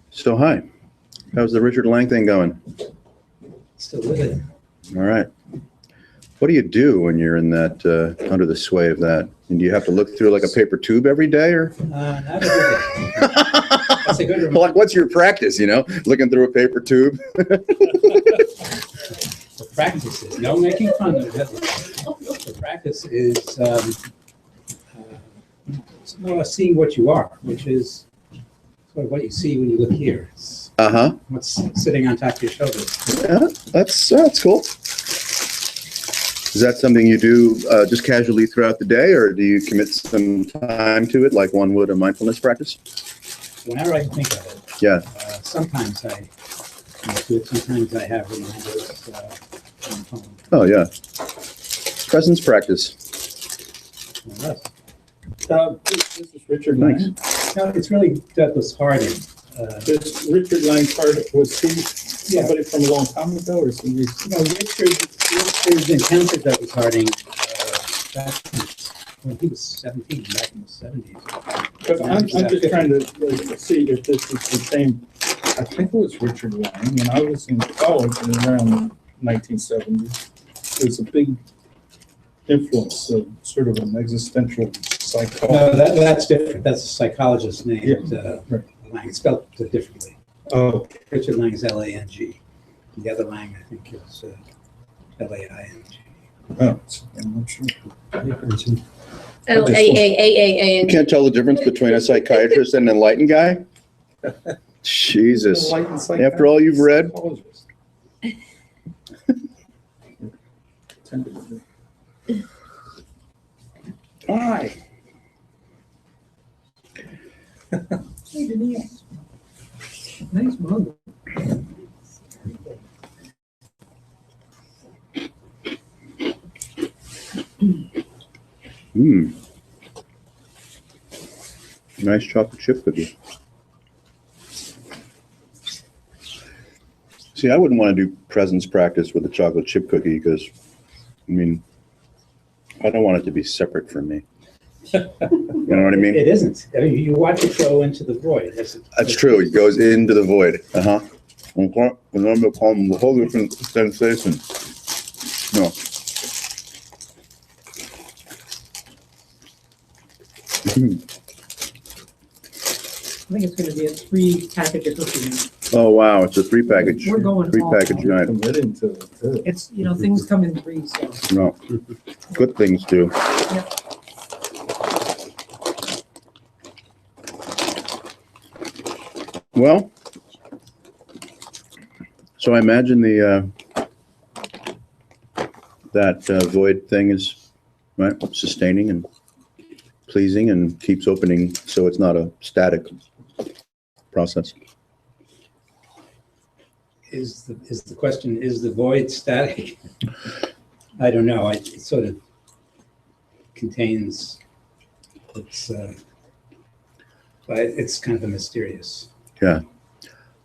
So hi, how's the Richard Lang thing going? Still with it. All right. What do you do when you're in that, under the sway of that? And do you have to look through like a paper tube every day or? Not every day. That's a good reminder. Like, what's your practice, looking through a paper tube? The practice is no making fun of it. The practice is it's more seeing what you are, which is sort of what you see when you look here. It's Uh-huh. what's sitting on top of your shoulders. Yeah, that's cool. Is that something you do just casually throughout the day, or do you commit some time to it like one would a mindfulness practice? Whenever I think of it, Yeah. sometimes I do it, sometimes I have reminders on the phone. Oh, yeah. Presence practice. Yes. This is Richard Thanks. Lang. No, it's really Douglas Harding. This Richard Lang part, was he somebody from a long time ago, or is he recent? Richard encountered Douglas Harding back when he was 17, back in the 70s. But I'm just trying to see if this is the same. I think it was Richard Lang, and I was in college in around 1970. There's a big influence of sort of an existential psychology. No, that's different. That's a psychologist named Right. Lang. It's spelled differently. Oh, Richard Lang is L-A-N-G. The other Lang, I think, is L-A-I-N-G. I'm not sure. L-A-A-A-A-A. You can't tell the difference between a psychiatrist and an enlightened guy? Jesus. After all you've read? Hi. Hey, Denise. Nice mug. Mmm. Nice chocolate chip cookie. See, I wouldn't want to do presence practice with a chocolate chip cookie because, I don't want it to be separate from me. You know what I mean? It isn't. I mean, you watch it go into the void. That's true. It goes into the void. Uh-huh. And then it becomes a whole different sensation. No. I think it's gonna be a 3-package of cookies. Oh, wow. It's a three-package We're going all night. Committing to it, too. It's, things come in threes, so. No. Good things too. Well, so I imagine that void thing is right, sustaining and pleasing and keeps opening, so it's not a static process. Is the question, is the void static? I don't know. It sort of contains, it's kind of mysterious. Yeah.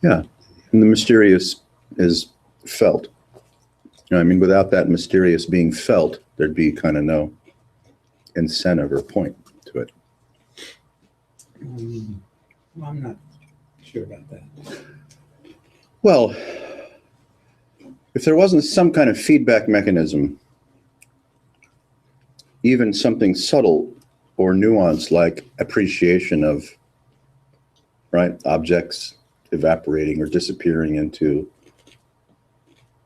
And the mysterious is felt. Without that mysterious being felt, there'd be kind of no incentive or point to it. Well, I'm not sure about that. Well, if there wasn't some kind of feedback mechanism, even something subtle or nuanced like appreciation of, objects evaporating or disappearing into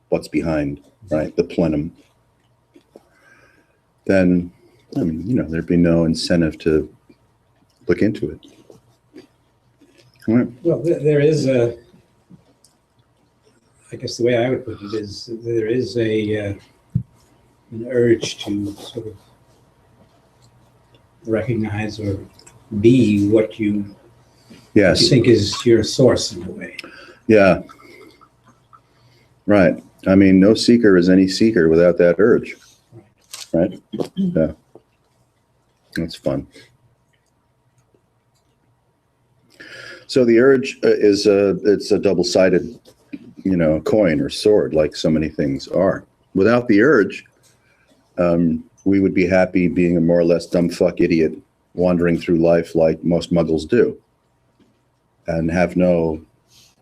what's behind, the plenum, then, there'd be no incentive to look into it. All right. Well, there is I guess the way I would put it is there is an urge to sort of recognize or be what you Yes. think is your source in a way. Yeah. Right. No seeker is any seeker without that urge. Right? Yeah. That's fun. So the urge is it's a double-sided, coin or sword, like so many things are. Without the urge, we would be happy being a more or less dumb fuck idiot, wandering through life like most muggles do, and have no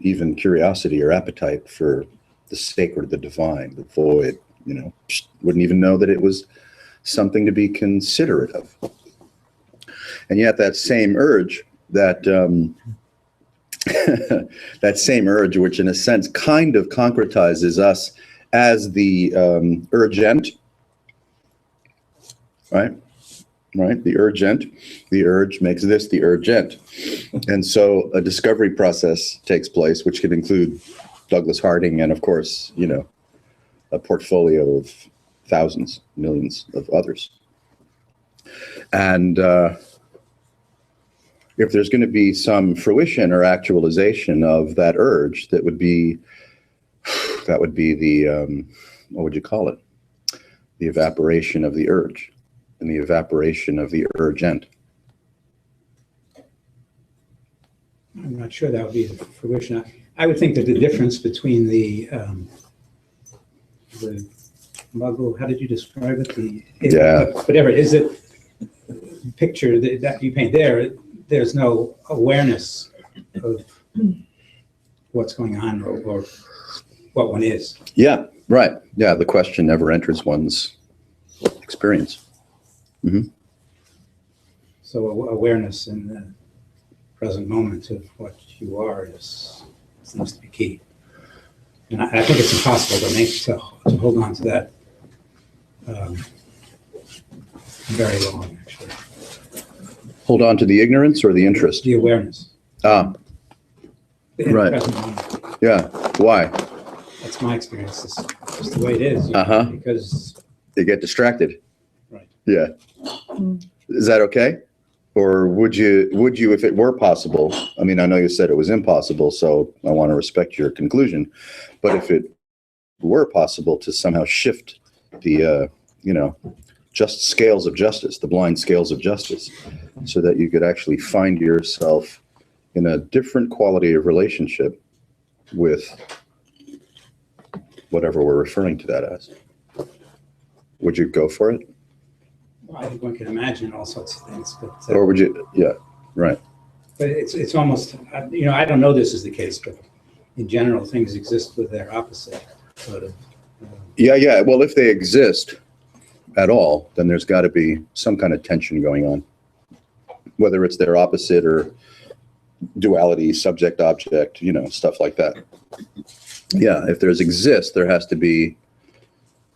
even curiosity or appetite for the sacred, the divine, the void, just wouldn't even know that it was something to be considerate of. And yet that same urge, that that same urge, which in a sense kind of concretizes us as the urgent, right? The urgent, the urge makes this the urgent. And so a discovery process takes place, which could include Douglas Harding and, of course, a portfolio of thousands, millions of others. And if there's going to be some fruition or actualization of that urge, that would be the, what would you call it? The evaporation of the urge and the evaporation of the urgent. I'm not sure that would be the fruition. I would think that the difference between the muggle, how did you describe it? Whatever, is it picture that you paint there, there's no awareness of what's going on or what one is. Yeah, right. Yeah, the question never enters one's experience. Mm-hmm. So awareness in the present moment of what you are seems to be key. And I think it's impossible to hold on to that very long, actually. Hold on to the ignorance or the interest? The awareness. Ah, In the right. present moment. Yeah. Why? That's my experience. It's just the way it is. Uh-huh. Because, You get distracted. right. Yeah. Is that okay? Or would you, if it were possible, I mean, I know you said it was impossible, so I want to respect your conclusion, but if it were possible to somehow shift the, just scales of justice, the blind scales of justice, so that you could actually find yourself in a different quality of relationship with whatever we're referring to that as, would you go for it? Well, I think one can imagine all sorts of things, but Or would you, yeah, right. but it's almost, I don't know this is the case, but in general, things exist with their opposite, sort of. Yeah. Well, if they exist at all, then there's got to be some kind of tension going on, whether it's their opposite or duality, subject, object, stuff like that. Yeah, if there's there has to be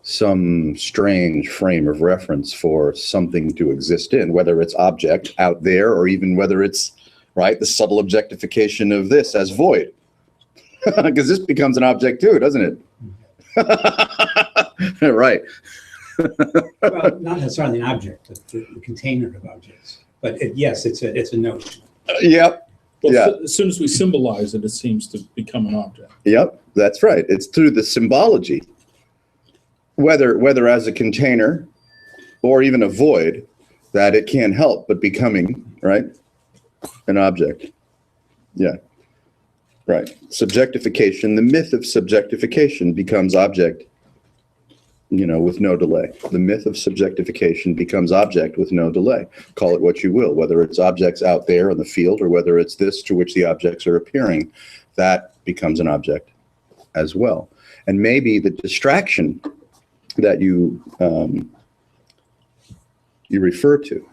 some strange frame of reference for something to exist in, whether it's object out there or even whether it's, right, the subtle objectification of this as void. Because this becomes an object too, doesn't it? Right. Well, not necessarily an object, but the container of objects. But yes, it's a notion. Yep. Well, Yeah. as soon as we symbolize it, it seems to become an object. Yep, that's right. It's through the symbology, whether as a container or even a void, that it can't help but becoming, right, an object. Yeah, right. Subjectification, the myth of subjectification becomes object, with no delay. The myth of subjectification becomes object with no delay. Call it what you will, whether it's objects out there in the field or whether it's this to which the objects are appearing, that becomes an object as well. And maybe the distraction that you refer to,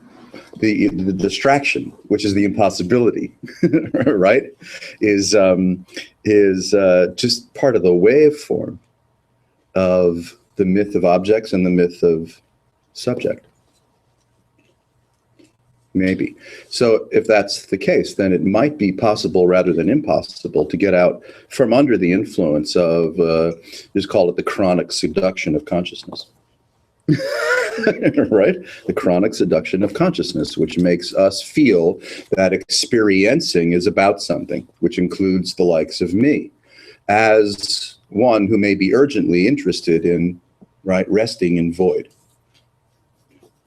the distraction, which is the impossibility, right, is just part of the waveform of the myth of objects and the myth of subject. Maybe. So if that's the case, then it might be possible rather than impossible to get out from under the influence of, just call it the chronic seduction of consciousness. Right? The chronic seduction of consciousness, which makes us feel that experiencing is about something, which includes the likes of me, as one who may be urgently interested in, right, resting in void.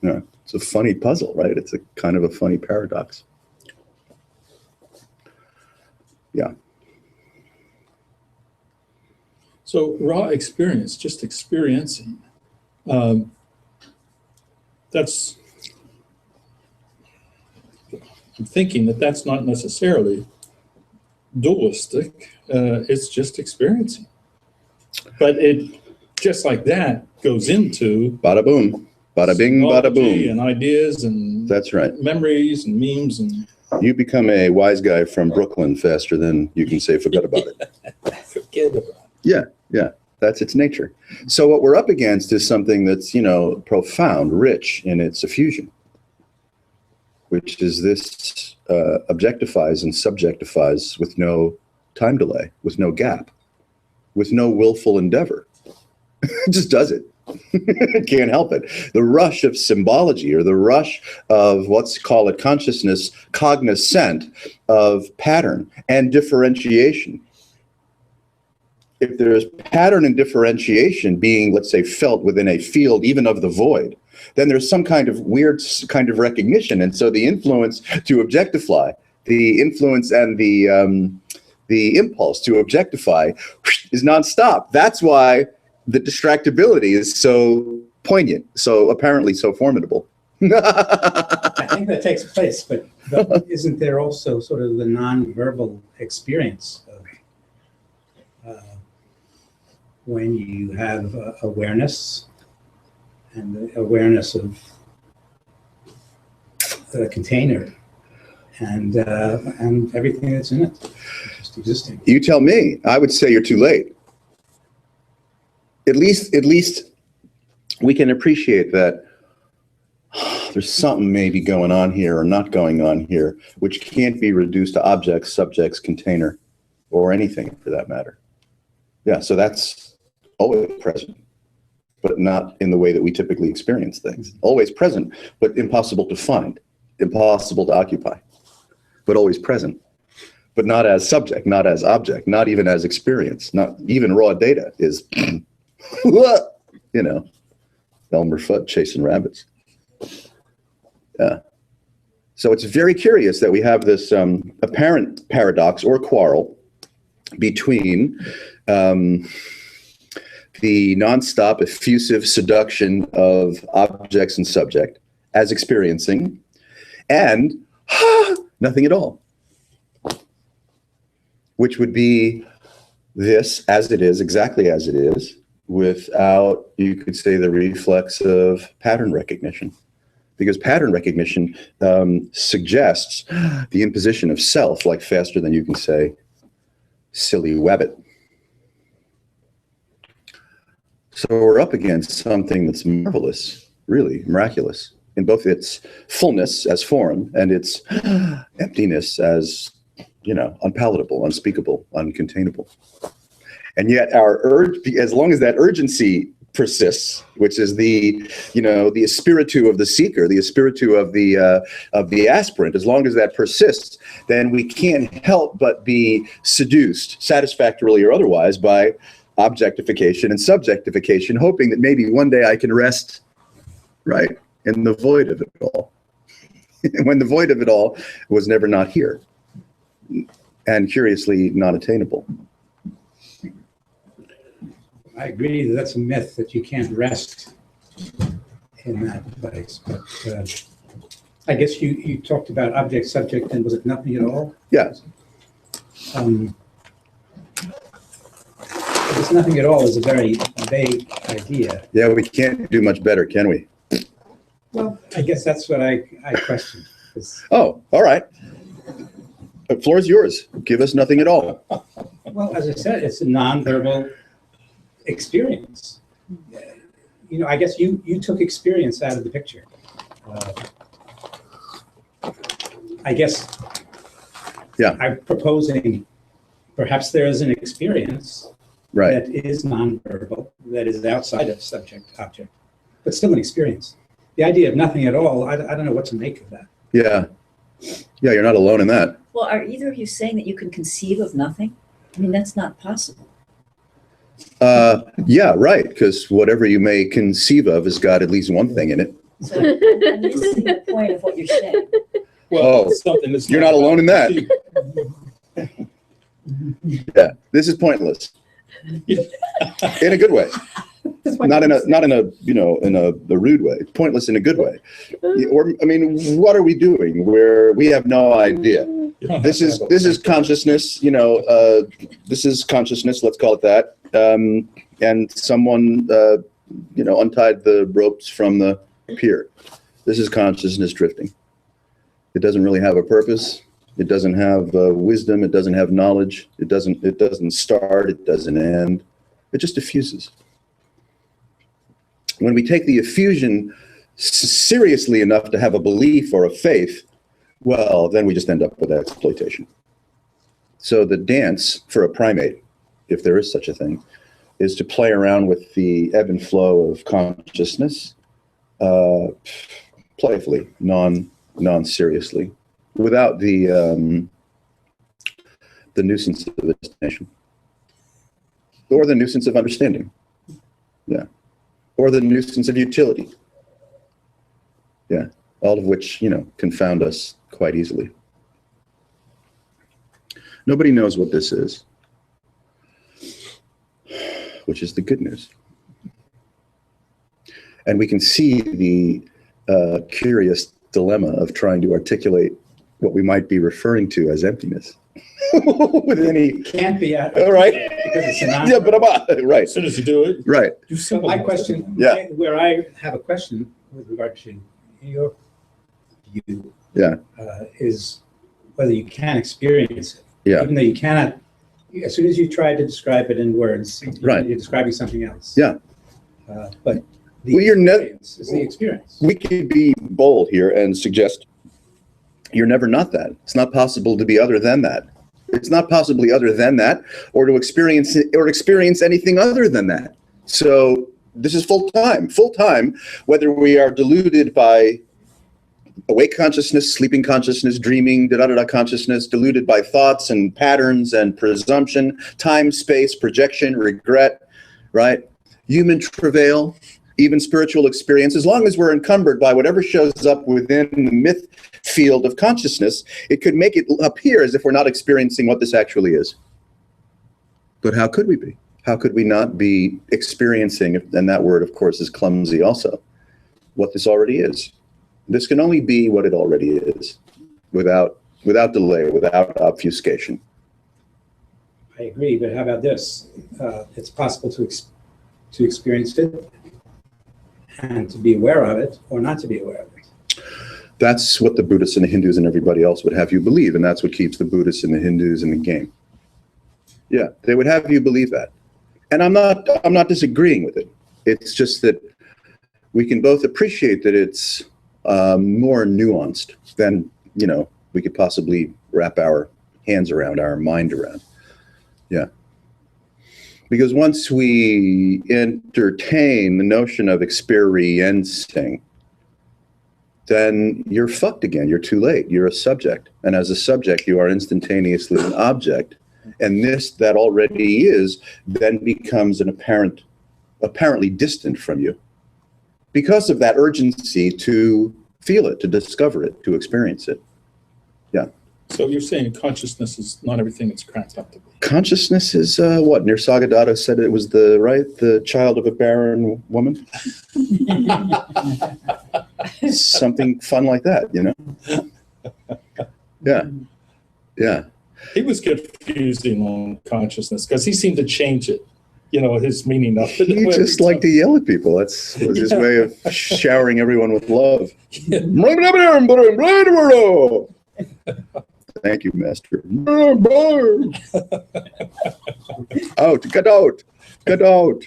Yeah, it's a funny puzzle, right? It's a kind of a funny paradox. Yeah. So raw experience, just experiencing, that's I'm thinking that that's not necessarily dualistic. It's just experiencing. But it, just like that, goes into Bada boom, bada bing, bada symbology boom. and ideas and That's right. memories and memes and You become a wise guy from Brooklyn faster than you can say forget about it. forget about it. Yeah, that's its nature. So what we're up against is something that's, profound, rich in its effusion, which is this objectifies and subjectifies with no time delay, with no gap, with no willful endeavor. It just does it. It can't help it. The rush of symbology, or the rush of, let's call it consciousness, cognizant of pattern and differentiation. If there's pattern and differentiation being, let's say, felt within a field, even of the void, then there's some kind of weird kind of recognition. And so the influence to objectify, the influence and the impulse to objectify is nonstop. That's why the distractibility is so poignant, so apparently so formidable. I think that takes place, but isn't there also sort of the nonverbal experience of when you have awareness and the awareness of the container and everything that's in it, just existing? You tell me. I would say you're too late. At least we can appreciate that there's something maybe going on here or not going on here, which can't be reduced to objects, subjects, container, or anything for that matter. Yeah, so that's always present, but not in the way that we typically experience things. Always present, but impossible to find, impossible to occupy, but always present. But not as subject, not as object, not even as experience, not even raw data is, Elmer Fudd chasing rabbits. Yeah. So it's very curious that we have this apparent paradox or quarrel between the nonstop effusive seduction of objects and subject as experiencing and nothing at all, which would be this as it is, exactly as it is, without, you could say, the reflex of pattern recognition. Because pattern recognition suggests the imposition of self, like faster than you can say, silly wabbit. So we're up against something that's marvelous, really miraculous, in both its fullness as form and its emptiness as, unpalatable, unspeakable, uncontainable. And yet our urge, as long as that urgency persists, which is the espiritu of the seeker, the espiritu of the aspirant, as long as that persists, then we can't help but be seduced, satisfactorily or otherwise, by objectification and subjectification, hoping that maybe one day I can rest, right, in the void of it all. When the void of it all was never not here, and curiously not attainable. I agree that that's a myth, that you can't rest in that place. But I guess you talked about object, subject, and was it nothing at all? Yeah. It's nothing at all is a very vague idea. Yeah, we can't do much better, can we? Well, I guess that's what I question. Oh, all right. The floor is yours. Give us nothing at all. Well, as I said, it's a nonverbal experience. I guess you took experience out of the picture. I guess. Yeah. I'm proposing perhaps there is an experience Right. that is nonverbal, that is outside of subject object, but still an experience. The idea of nothing at all, I don't know what to make of that. Yeah. Yeah, you're not alone in that. Well, are either of you saying that you can conceive of nothing? I mean, that's not possible. Yeah, right. Because whatever you may conceive of has got at least one thing in it. So I'm missing the point of what you're saying. Well, Oh, it's something that's you're not alone in that. Yeah, this is pointless. In a good way. Not in a in a rude way, pointless in a good way. Or I mean, what are we doing where we have no idea? This is consciousness, this is consciousness, let's call it that. And someone untied the ropes from the pier. This is consciousness drifting. It doesn't really have a purpose. It doesn't have wisdom. It doesn't have knowledge. It doesn't start. It doesn't end. It just diffuses. When we take the effusion seriously enough to have a belief or a faith, well, then we just end up with exploitation. So the dance for a primate, if there is such a thing, is to play around with the ebb and flow of consciousness, playfully, non-seriously, without the nuisance of the destination, or the nuisance of understanding, yeah, or the nuisance of utility, yeah, all of which confound us quite easily. Nobody knows what this is, which is the good news. And we can see the curious dilemma of trying to articulate what we might be referring to as emptiness. With any Can't be at. All right. Because it's an yeah, but right, As soon as you do it, right. you So my question, Yeah. where I have a question with regard to your view, Yeah. is whether you can experience it. Yeah. Even though you cannot, as soon as you try to describe it in words, Right. you're describing something else. Yeah. But the Well, experience is the experience. We could be bold here and suggest you're never not that. It's not possible to be other than that. It's not possibly other than that, or to experience anything other than that. So this is full time, whether we are deluded by awake consciousness, sleeping consciousness, dreaming, consciousness, deluded by thoughts and patterns and presumption, time, space, projection, regret, right? Human travail, even spiritual experience, as long as we're encumbered by whatever shows up within the myth field of consciousness, it could make it appear as if we're not experiencing what this actually is. But how could we be? How could we not be experiencing, and that word, of course, is clumsy also, what this already is? This can only be what it already is, without delay, without obfuscation. I agree, but how about this? It's possible to experience it and to be aware of it, or not to be aware of it. That's what the Buddhists and the Hindus and everybody else would have you believe, and that's what keeps the Buddhists and the Hindus in the game. Yeah, they would have you believe that. And I'm not disagreeing with it. It's just that we can both appreciate that it's more nuanced than, we could possibly wrap our hands around, our mind around. Yeah. Because once we entertain the notion of experiencing, then you're fucked again. You're too late. You're a subject. And as a subject, you are instantaneously an object. And this that already is then becomes an apparently distant from you because of that urgency to feel it, to discover it, to experience it. Yeah. So you're saying consciousness is not everything it's cracked up to be. Consciousness is what Nisargadatta said it was the child of a barren woman. Something fun like that, Yeah. Yeah. He was confusing on consciousness because he seemed to change it, his meaning of it. He just liked to yell at people. That's his way of showering everyone with love. Thank you, Master. Get out.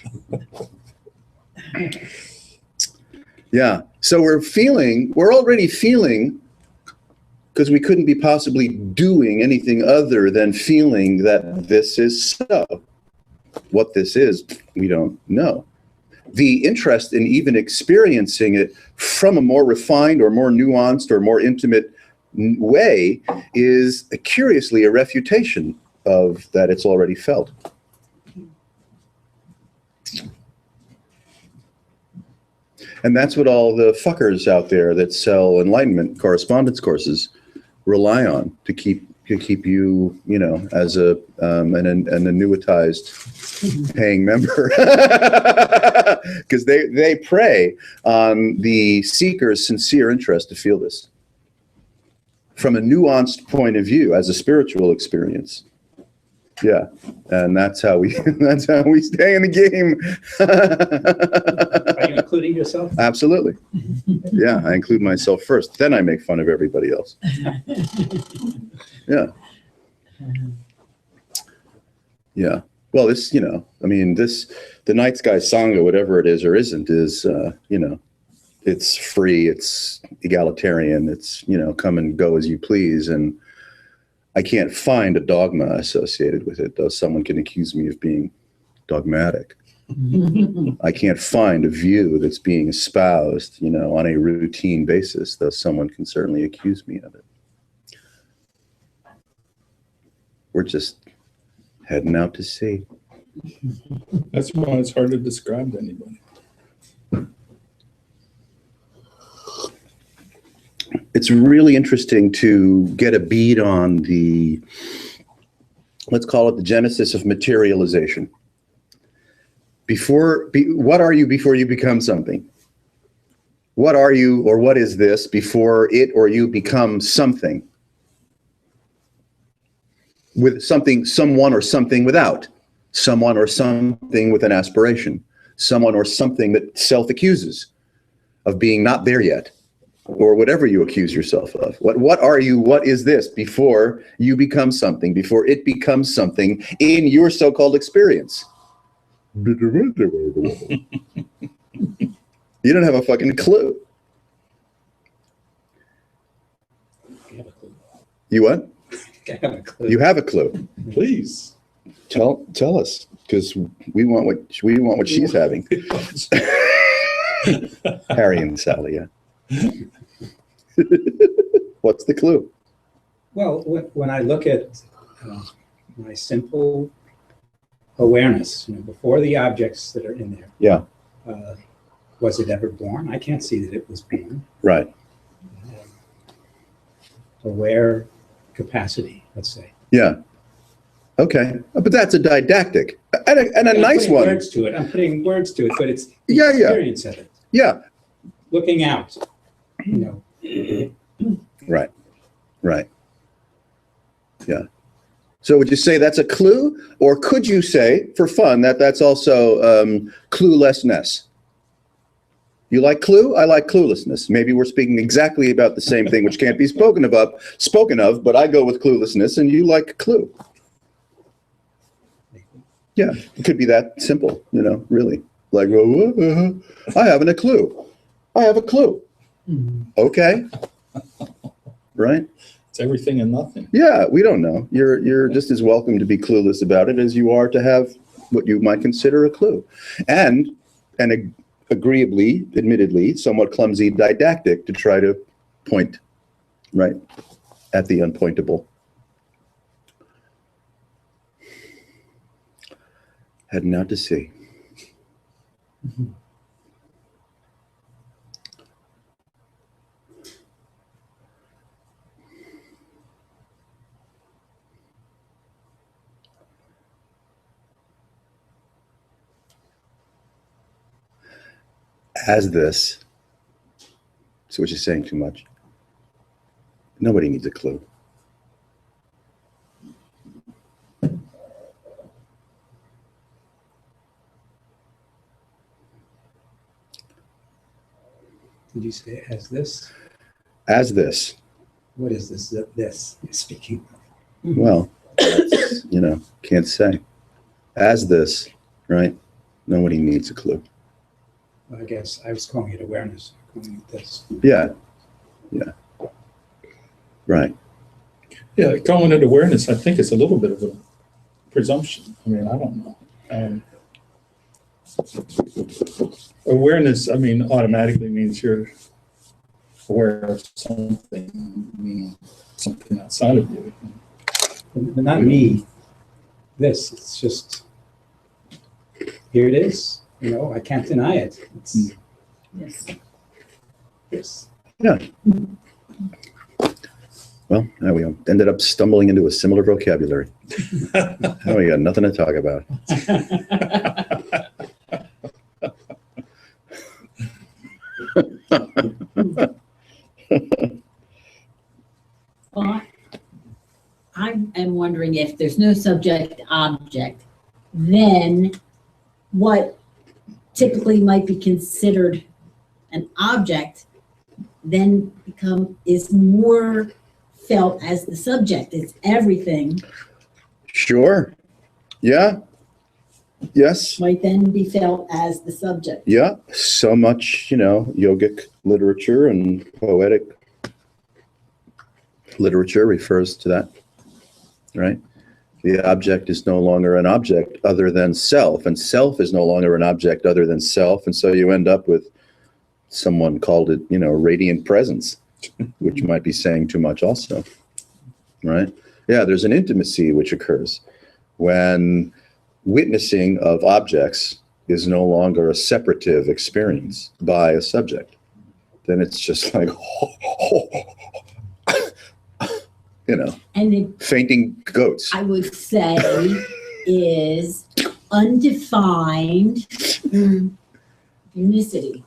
Yeah. So we're already feeling, because we couldn't be possibly doing anything other than feeling that this is so. What this is, we don't know. The interest in even experiencing it from a more refined or more nuanced or more intimate way is curiously a refutation of that it's already felt. And that's what all the fuckers out there that sell enlightenment correspondence courses rely on to keep to keep you, you know, as an annuitized paying member, because they prey on the seeker's sincere interest to feel this from a nuanced point of view as a spiritual experience. Yeah, and that's how we stay in the game. Are you including yourself? Absolutely. Yeah, I include myself first, then I make fun of everybody else. Yeah. Yeah. Well, this, you know, I mean, the Night Sky Sangha, whatever it is or isn't, is, you know, it's free, it's egalitarian, it's, you know, come and go as you please. And I can't find a dogma associated with it, though someone can accuse me of being dogmatic. I can't find a view that's being espoused, you know, on a routine basis, though someone can certainly accuse me of it. We're just heading out to sea. That's why it's hard to describe to anybody. It's really interesting to get a bead on the, let's call it the genesis of materialization. What are you before you become something? What are you, or what is this before it or you become something? With something, someone or something without. Someone or something with an aspiration. Someone or something that self-accuses of being not there yet. Or whatever you accuse yourself of. What are you, what is this before you become something, before it becomes something in your so-called experience? You don't have a fucking clue. I have a clue. You what? I have a clue. You have a clue. Please. Tell us, because we want what she's having. Harry and Sally, yeah. What's the clue? Well, when I look at my simple awareness, you know, before the objects that are in there, Yeah, was it ever born? I can't see that it was born. right. Aware capacity, let's say. Yeah. Okay. But that's a didactic and a nice I'm one. putting words to it, but it's the Yeah, yeah. experience of it. Yeah. Looking out, you know. Right. Right. Yeah. So would you say that's a clue, or could you say, for fun, that that's also cluelessness? You like clue? I like cluelessness. Maybe we're speaking exactly about the same thing, which can't be spoken of, but I go with cluelessness, and you like clue. Yeah, it could be that simple, you know, really. Like, I haven't a clue. I have a clue. Okay. Right? It's everything and nothing. Yeah, we don't know. You're just as welcome to be clueless about it as you are to have what you might consider a clue. And agreeably, admittedly, somewhat clumsy didactic to try to point right at the unpointable. Heading out to sea. As this, see what you're saying too much. Nobody needs a clue. Did you say as this? As this, What is this? This you're speaking of. well, you know, can't say. As this, right? Nobody needs a clue. Well, I guess I was calling it awareness. Calling it this. Yeah. Yeah. Right. Yeah, calling it awareness, I think it's a little bit of a presumption. I mean, I don't know. Awareness, I mean, automatically means you're aware of something, something outside of you. But not me. This. It's just here it is. You know, I can't deny it. It's Yes. this. Yeah. Well, now we ended up stumbling into a similar vocabulary. Now we got nothing to talk about. Well, I am wondering if there's no subject object, then what typically might be considered an object then is more felt as the subject. It's everything Sure. Yeah. Yes. might then be felt as the subject. Yeah. So much, yogic literature and poetic literature refers to that, right? The object is no longer an object other than self, and self is no longer an object other than self. And so you end up with someone called it, radiant presence, which might be saying too much also, right? Yeah, there's an intimacy which occurs when witnessing of objects is no longer a separative experience by a subject. Then it's just like, And it, fainting goats. I would say, is undefined unicity.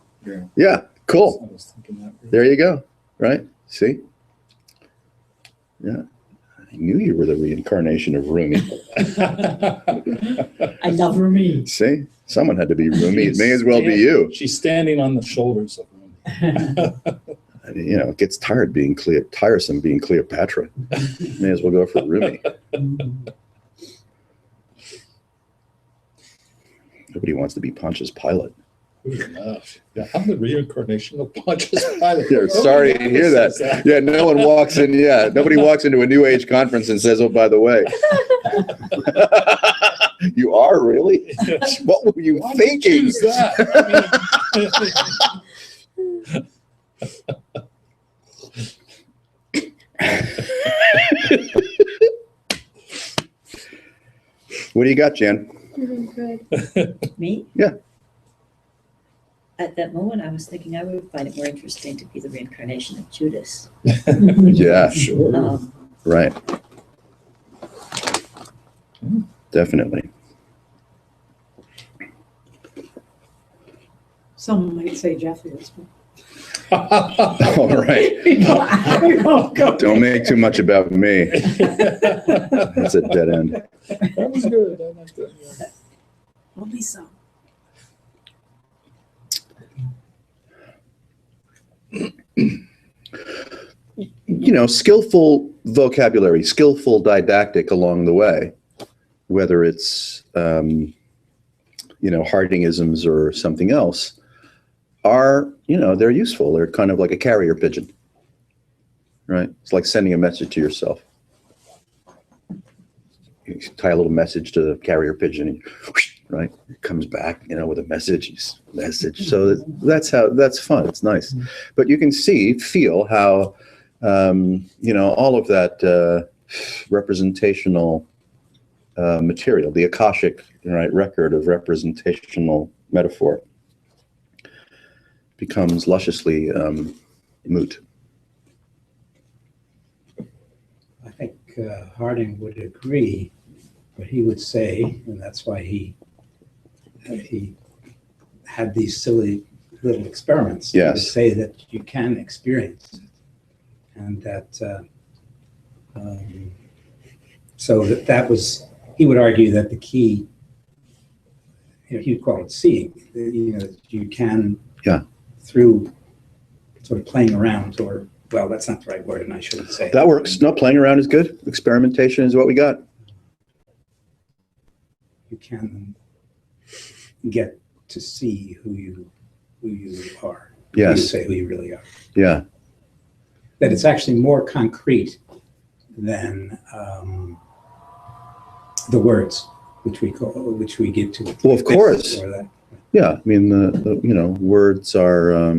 Yeah, cool. I was thinking that. There you go. Right? See? Yeah. I knew you were the reincarnation of Rumi. I love Rumi. See? Someone had to be Rumi. It may as well be you. She's standing on the shoulders of Rumi. It gets tiresome being Cleopatra. May as well go for Rumi. Nobody wants to be Pontius Pilate. Good enough. Yeah, I'm the reincarnation of Pontius Pilate. Yeah, sorry to hear that. Yeah, no one walks in. Yeah, nobody walks into a New Age conference and says, "Oh, by the way, you are really? What were you thinking?" Choose that. What do you got, Jan? Me? Yeah. At that moment, I was thinking I would find it more interesting to be the reincarnation of Judas. Yeah, Sure. right. Definitely. Some might say Jeff is. All right. Don't make too much about me. That's a dead end. That was good. I liked that. Yeah. Only some. Skillful vocabulary, skillful didactic along the way, whether it's, Hardingisms or something else, are, they're useful. They're kind of like a carrier pigeon, right? It's like sending a message to yourself. You tie a little message to the carrier pigeon, and right? It comes back, with a message. So that's fun. It's nice. But you can feel how, all of that representational material, the Akashic, record of representational metaphor, becomes lusciously moot. I think Harding would agree, but he would say, and that's why he had these silly little experiments to Yes. say that you can experience it, and that so that was, he would argue that the key, he would call it seeing, that you can, through sort of playing around, or, well, that's not the right word, and I shouldn't say That works. No, playing around is good. Experimentation is what we got. you can get to see who you are. Who you Yes. say who you really are. Yeah. That it's actually more concrete than the words which we give to it. Well, of course. Or that. Yeah. I mean, the words are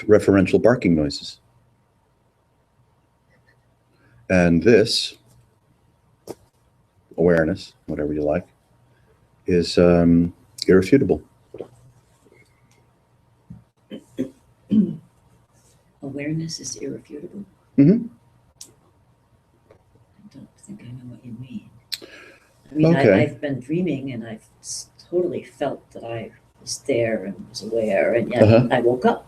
referential barking noises. And this awareness, whatever you like, is irrefutable. Awareness is irrefutable. Mm-hmm. think I know what you mean. I mean, Okay. I've been dreaming and I've totally felt that I was there and was aware, and yet Uh-huh. I woke up.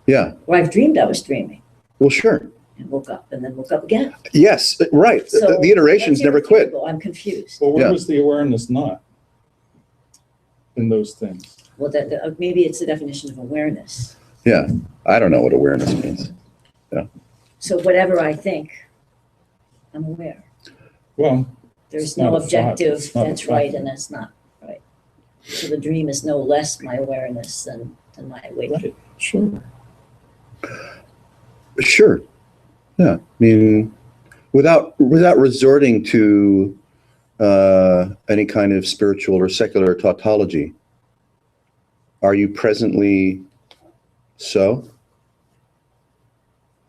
Yeah. Or I've dreamed I was dreaming Well, sure. and woke up and then woke up again. Yes, right. So The iterations that's never quit. irrefutable. I'm confused. Well, where Yeah. was the awareness not in those things? Well, maybe it's the definition of awareness. Yeah. I don't know what awareness means. So whatever I think, I'm aware. Well, There's It's no not a thought. objective It's not a that's right fact. and that's not right. So the dream is no less my awareness than my waking. right, sure. Sure. Yeah. I mean, without resorting to any kind of spiritual or secular tautology, are you presently so?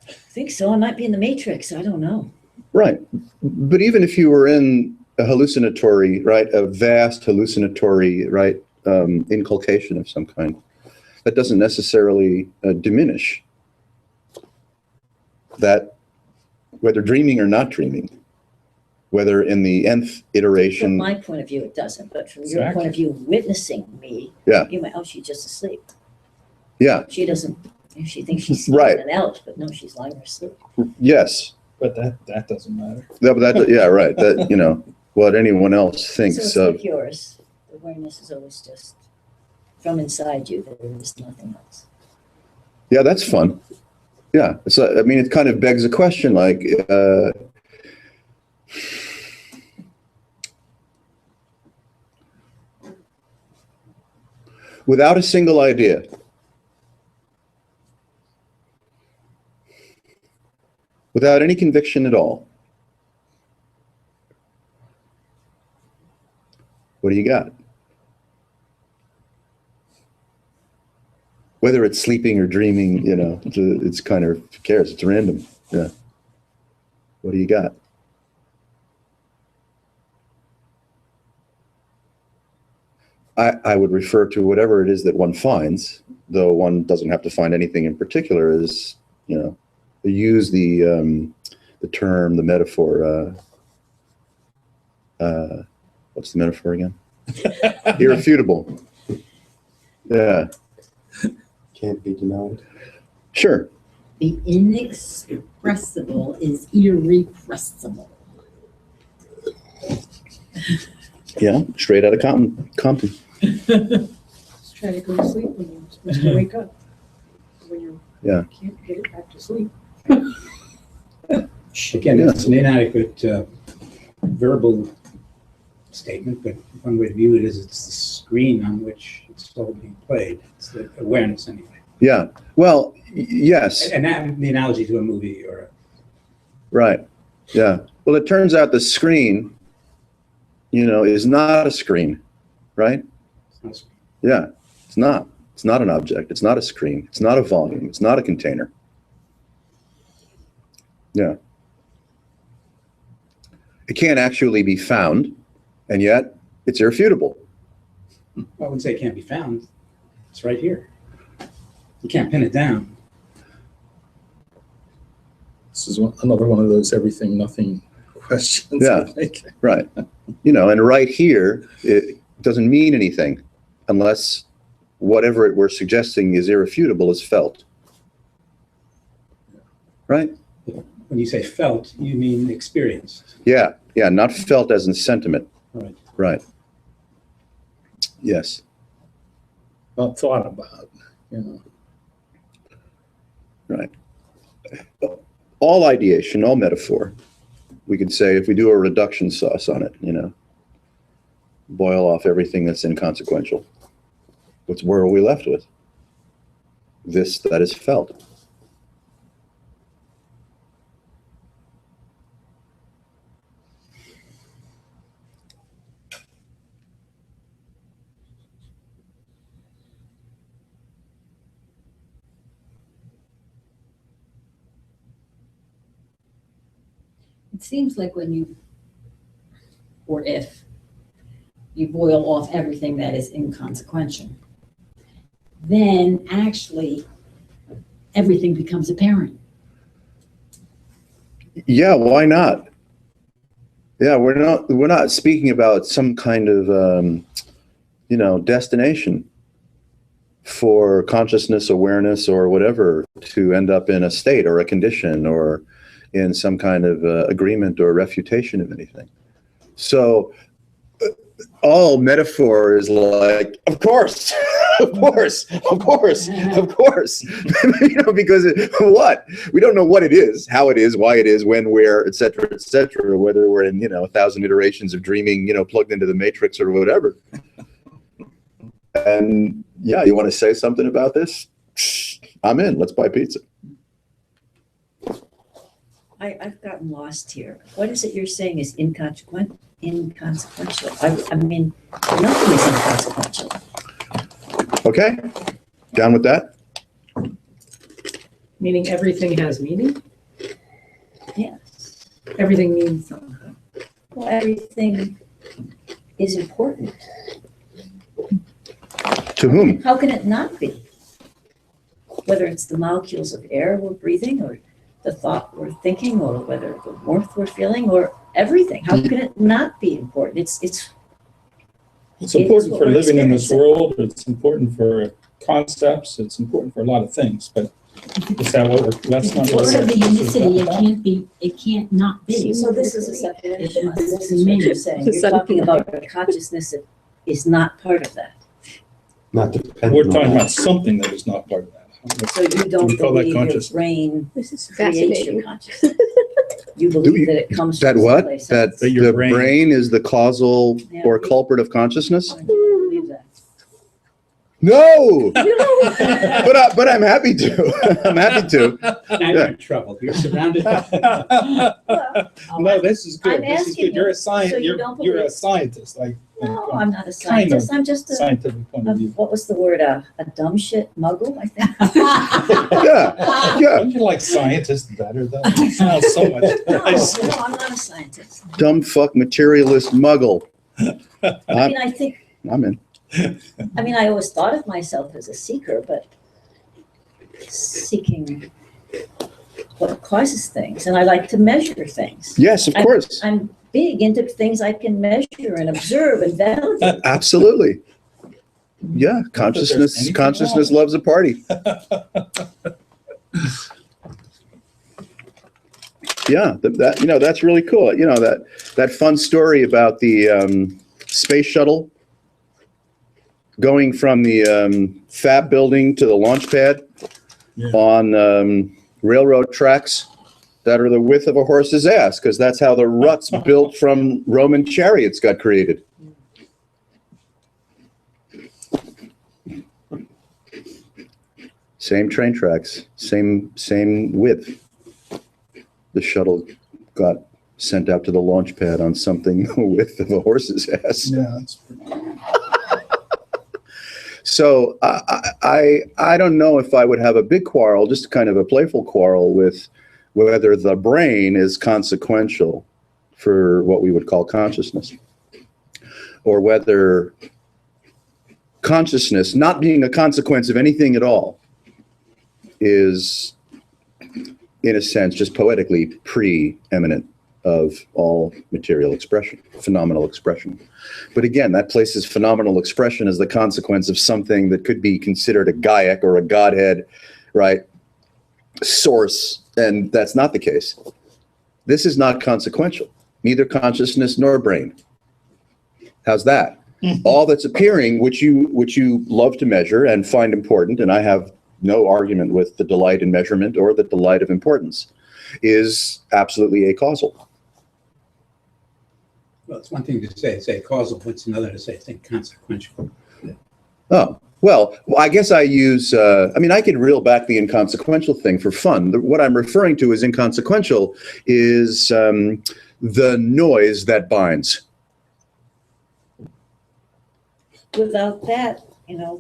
I think so. I might be in the matrix. I don't know. Right. But even if you were in a hallucinatory, right, a vast hallucinatory, right, inculcation of some kind, that doesn't necessarily diminish that, whether dreaming or not dreaming, whether in the nth From iteration. my point of view, it doesn't. But from your Exactly. point of view, witnessing me, Yeah. you might, oh, she's just asleep. Yeah. She doesn't, she thinks she's Right. sleeping it out, but no, she's lying there asleep. Yes. But that doesn't matter. Yeah, right. That, you know, what anyone else So thinks it's of. like yours. The awareness is always just from inside you. There is nothing else. Yeah, that's fun. Yeah. So, I mean, it kind of begs a question like, without a single idea, without any conviction at all, what do you got? Whether it's sleeping or dreaming, you know, it's kind of, who cares? It's random. Yeah. What do you got? I would refer to whatever it is that one finds, though one doesn't have to find anything in particular, is, you know, use the term, the metaphor, what's the metaphor again? Irrefutable. Yeah, Can't be denied. sure. The inexpressible is irrepressible. Yeah, straight out of Compton. Just try to go to sleep when you're supposed to wake up. When you Yeah. can't get it back to sleep. Again, it's an inadequate verbal statement, but one way to view it is it's the screen on which it's all being played. It's the awareness anyway. Yeah, well, yes, And that, the analogy to a movie or right. Yeah. Well, it turns out the screen, you know, is not a screen, right? a, Yeah, it's not. It's not an object. It's not a screen. It's not a volume. It's not a container. Yeah. It can't actually be found, and yet it's irrefutable. I wouldn't say it can't be found. It's right here. You can't pin it down. This is another one of those everything, nothing questions. Yeah. I think. Right. You know, and right here, it doesn't mean anything unless whatever it we're suggesting is irrefutable is felt. Right? When you say felt, you mean experienced. Yeah. Yeah. Not felt as in sentiment. Right. Right. Yes. Not thought about, you know. Right. All ideation, all metaphor. We could say if we do a reduction sauce on it, you know, boil off everything that's inconsequential. Where are we left with? This that is felt. It seems like when you, or if, you boil off everything that is inconsequential, then actually everything becomes apparent. Yeah, why not? Yeah, we're not speaking about some kind of, destination for consciousness, awareness, or whatever to end up in a state or a condition or in some kind of agreement or refutation of anything. So all metaphor is like, of course, of course, of course, of course, because what? We don't know what it is, how it is, why it is, when, where, et cetera, whether we're in, 1,000 iterations of dreaming, plugged into the matrix or whatever. And yeah, you want to say something about this? I'm in. Let's buy pizza. I've gotten lost here. What is it you're saying is inconsequential? I mean, nothing is inconsequential. Okay, down with that? Meaning everything has meaning? Yes. Everything means something. Well, everything is important. To whom? How can it not be? Whether it's the molecules of air we're breathing, or the thought we're thinking, or whether the warmth we're feeling, or everything. How can it not be important? It's important what for we're living in this experiencing. world. It's important for concepts. It's important for a lot of things, but is that what that's not what Part of the unicity, we're. it can't not be. So this is a separation. It must This is what you're be. saying. You're talking about a consciousness that is not part of that. Not dependent. We're on talking that. about something that is not part of that. So you Do don't we call that believe your conscious? brain This is creates fascinating. your consciousness. You Do believe you- that it comes That from what? someplace That else. That your the brain- brain is the causal Yeah. or culprit of consciousness? I don't believe that. No! but I'm happy to. I'm happy to. Now you're in trouble. You're surrounded by. No, this is good. I'm This is asking good. You're a you, so scientist. you You're don't you're a believe- scientist, like No, I'm not a Kind of. scientist. I'm just a, scientific point of view. what was the word? A dumb shit muggle, I think. Yeah, yeah. Don't you like scientists better though? It sounds so much. No, I'm not a scientist. Dumb fuck materialist muggle. I mean, I think, I'm in. I always thought of myself as a seeker, but seeking what causes things. And I like to measure things. Yes, of course. I'm big into things I can measure and observe and validate. Absolutely. Yeah, anything consciousness wrong. loves a party. Yeah, that's really cool. That fun story about the space shuttle going from the fab building to the launch pad Yeah. on railroad tracks that are the width of a horse's ass, because that's how the ruts built from Roman chariots got created. Same train tracks, same width. The shuttle got sent out to the launch pad on something the width of a horse's ass. Yeah, that's pretty cool. So I don't know if I would have a big quarrel, just kind of a playful quarrel with whether the brain is consequential for what we would call consciousness, or whether consciousness, not being a consequence of anything at all, is, in a sense, just poetically preeminent of all material expression, phenomenal expression. But again, that places phenomenal expression as the consequence of something that could be considered a Gaiac or a Godhead, right? Source, and that's not the case. This is not consequential, neither consciousness nor brain. How's that? All that's appearing, which you love to measure and find important, and I have no argument with the delight in measurement or the delight of importance, is absolutely acausal. Well, it's one thing to say causal, it's another to say think consequential. Oh, well, I guess I use, I could reel back the inconsequential thing for fun. What I'm referring to as inconsequential is the noise that binds. Without that,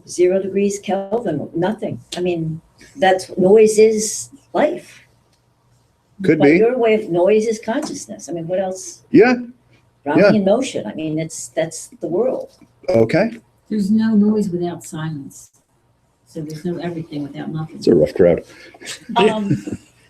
0 degrees Kelvin, nothing. That's noise is life. Could But be. your way of noise is consciousness. What else? Yeah, Drowning in motion. That's the world. okay. There's no noise without silence. So there's no everything without nothing. It's a rough crowd.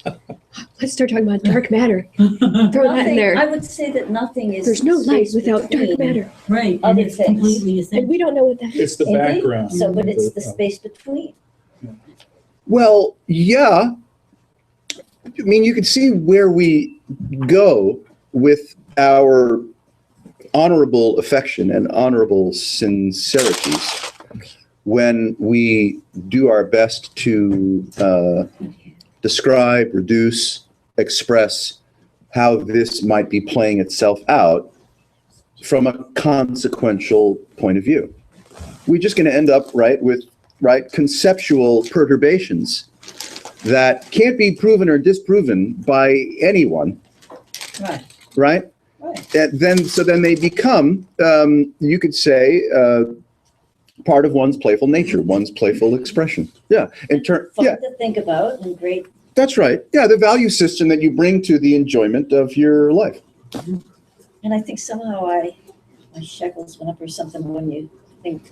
Let's start talking about dark matter. Throw that in Nothing, there. I would say that nothing is. There's no light space without dark between. matter. Right, and Other it's things. completely And essential. we don't know what that is. It's the Indeed. background. So, but it's the space between. Well, yeah. I mean, you can see where we go with our honorable affection and honorable sincerities when we do our best to describe, reduce, express how this might be playing itself out from a consequential point of view. We're just going to end up, with conceptual perturbations that can't be proven or disproven by anyone, Right. right? Right. And then they become, you could say, part of one's playful nature, one's playful expression. Yeah, Fun to think about and great. that's right. Yeah, the value system that you bring to the enjoyment of your life. And I think somehow my shekels went up or something when you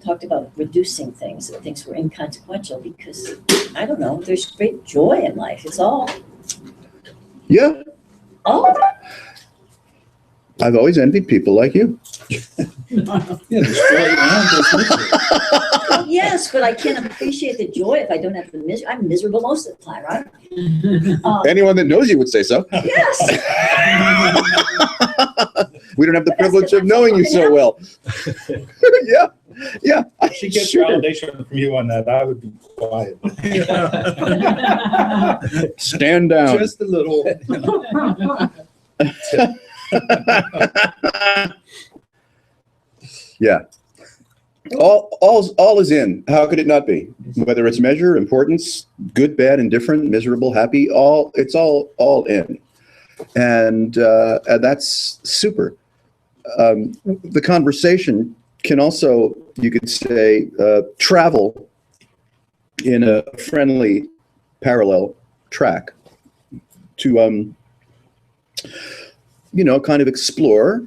talked about reducing things, that things were inconsequential, because I don't know, there's great joy in life. It's all. Yeah, I've always envied people like you. Yeah, there's joy and there's misery. Well, yes, but I can't appreciate the joy if I don't have the misery. I'm miserable most of the time, right? Anyone that knows you would say so. Yes. We don't have the But that's privilege of the knowing you so well. Yeah. If she gets Sure. validation from you on that, I would be quiet. Stand down. Just a little. Yeah. All is in. How could it not be? Whether it's measure, importance, good, bad, indifferent, miserable, happy, it's all in. And that's super. The conversation can also, you could say, travel in a friendly parallel track to, kind of explore,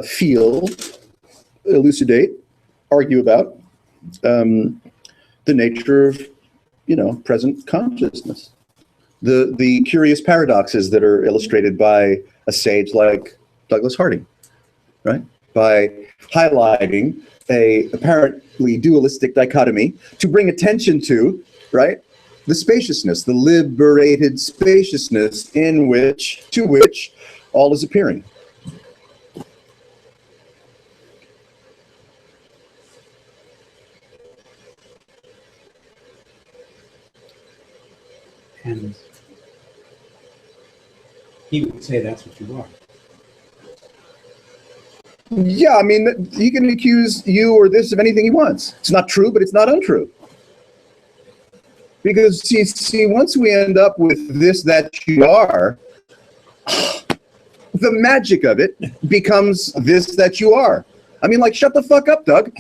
feel, elucidate, argue about the nature of, present consciousness. The curious paradoxes that are illustrated by a sage like Douglas Harding, right? By highlighting a apparently dualistic dichotomy to bring attention to, right? The spaciousness, the liberated spaciousness to which all is appearing. And he would say that's what you are. Yeah, I mean, he can accuse you or this of anything he wants. It's not true, but it's not untrue. Because, see, once we end up with this, that you are, the magic of it becomes this, that you are. I mean, like, shut the fuck up, Doug.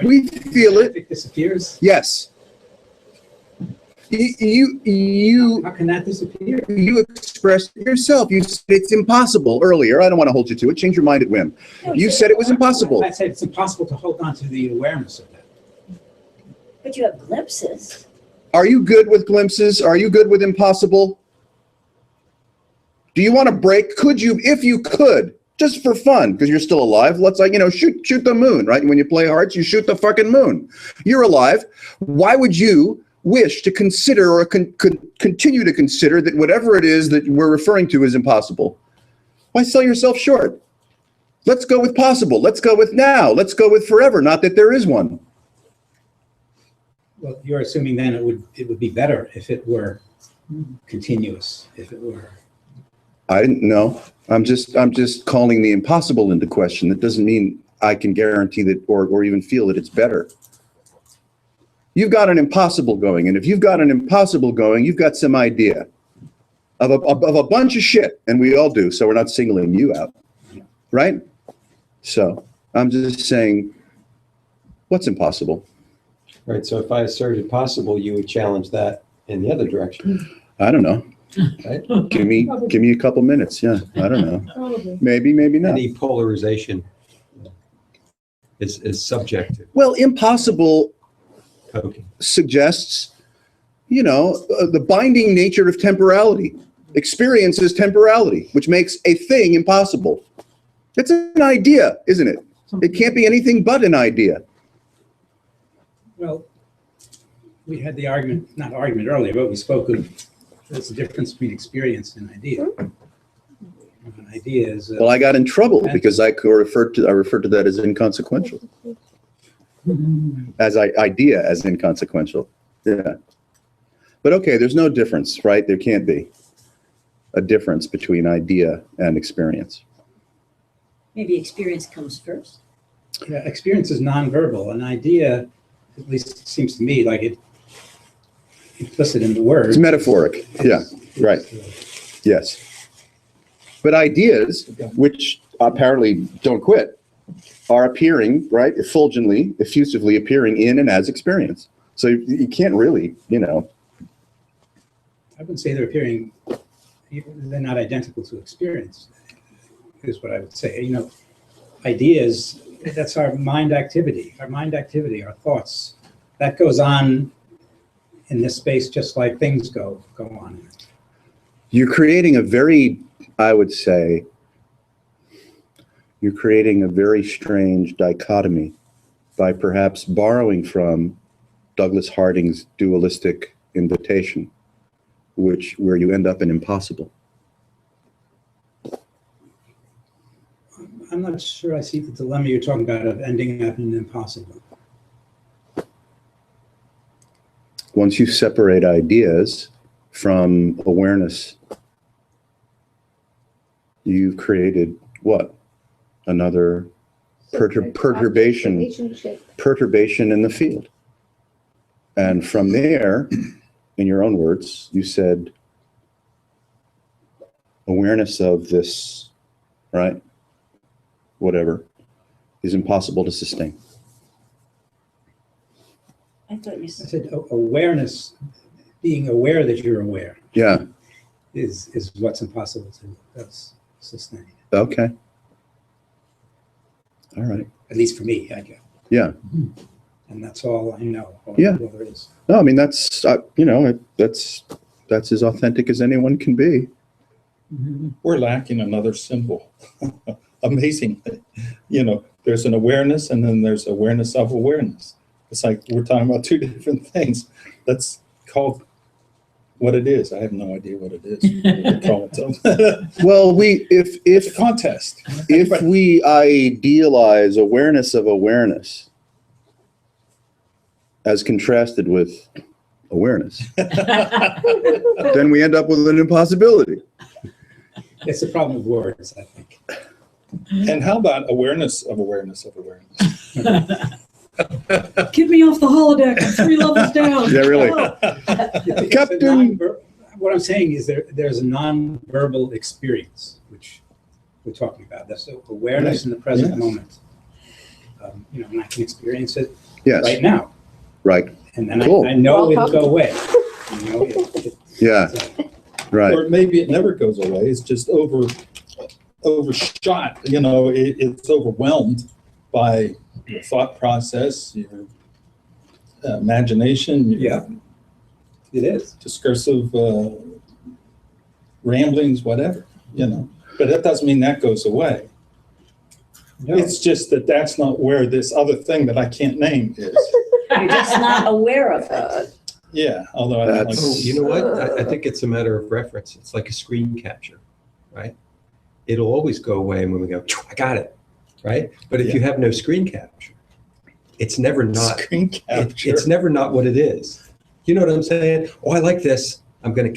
We feel it. It disappears. Yes. You How can that disappear? you expressed it yourself. You said it's impossible earlier. I don't want to hold you to it. Change your mind at whim. You said it was impossible. I said it's impossible to hold on to the awareness of that. But you have glimpses. Are you good with glimpses? Are you good with impossible? Do you want to break? Could you, if you could, just for fun, because you're still alive, let's shoot the moon, right? When you play hearts, you shoot the fucking moon. You're alive. Why would you wish to consider or continue to consider that whatever it is that we're referring to is impossible? Why sell yourself short? Let's go with possible. Let's go with now. Let's go with forever, not that there is one. Well, you're assuming then it would be better if it were continuous, if it were. I didn't know. I'm just calling the impossible into question. That doesn't mean I can guarantee that or even feel that it's better. You've got an impossible going, and if you've got an impossible going, you've got some idea of a bunch of shit, and we all do, so we're not singling you out, right? So I'm just saying, what's impossible? Right, so if I asserted possible, you would challenge that in the other direction, I don't know. right? Give me a couple minutes. Yeah, I don't know. Probably. Maybe not. Any polarization is subjective. Well, impossible Okay. suggests the binding nature of temporality. Experience is temporality, which makes a thing impossible. It's an idea, isn't it? It can't be anything but an idea. Well, we had the argument, not argument earlier, but we spoke of there's a difference between experience and idea. An idea is. Well, I got in trouble because I referred to that as inconsequential. Idea as inconsequential. Yeah. But okay, there's no difference, right? There can't be a difference between idea and experience. Maybe experience comes first. Yeah, experience is nonverbal. An idea, at least it seems to me, like it implicit in the word. It's metaphoric. Yeah, right. Yes. But ideas, which apparently don't quit, are appearing, right, effulgently, effusively appearing in and as experience. So you can't really, I wouldn't say they're appearing, they're not identical to experience, is what I would say. Ideas, that's our mind activity, our thoughts. That goes on in this space just like things go on. You're creating a very, I would say, you're creating a very strange dichotomy by perhaps borrowing from Douglas Harding's dualistic invitation, where you end up in impossible. I'm not sure I see the dilemma you're talking about of ending up in impossible. Once you separate ideas from awareness, you've created what? Another perturbation in the field. And from there, in your own words, you said awareness of this, right? Whatever, is impossible to sustain. I thought you I said. said awareness, being aware that you're aware. Yeah. Is what's impossible to sustain. Okay. All right. At least for me, I guess. Yeah. And that's all I know. All there is. No, I mean, that's, that's as authentic as anyone can be. We're lacking another symbol. Amazingly, there's an awareness and then there's awareness of awareness. It's like we're talking about two different things. That's called what it is. I have no idea what it is. Well, if It's a contest. if we idealize awareness of awareness as contrasted with awareness, then we end up with an impossibility. It's a problem of words, I think. And how about awareness of awareness of awareness? Get me off the holodeck, I'm 3 levels down. Yeah, really. Oh. Captain. What I'm saying is there's a non-verbal experience, which we're talking about. That's awareness in the present moment. And I can experience it Yes. right now. Right. And then Cool. I know it'll go away. Yeah. Right. Or maybe it never goes away. It's just overshot. It's overwhelmed by your thought process, your imagination, your It is. discursive ramblings, whatever, But that doesn't mean that goes away. No. It's just that that's not where this other thing that I can't name is. You're just not aware of it. Yeah, although I don't like. That's- Oh, you know what? I think it's a matter of reference. It's like a screen capture, right? It'll always go away when we go, I got it, right? But if you have no screen capture, it's never not. Screen capture. It's never not what it is. You know what I'm saying? Oh, I like this. I'm gonna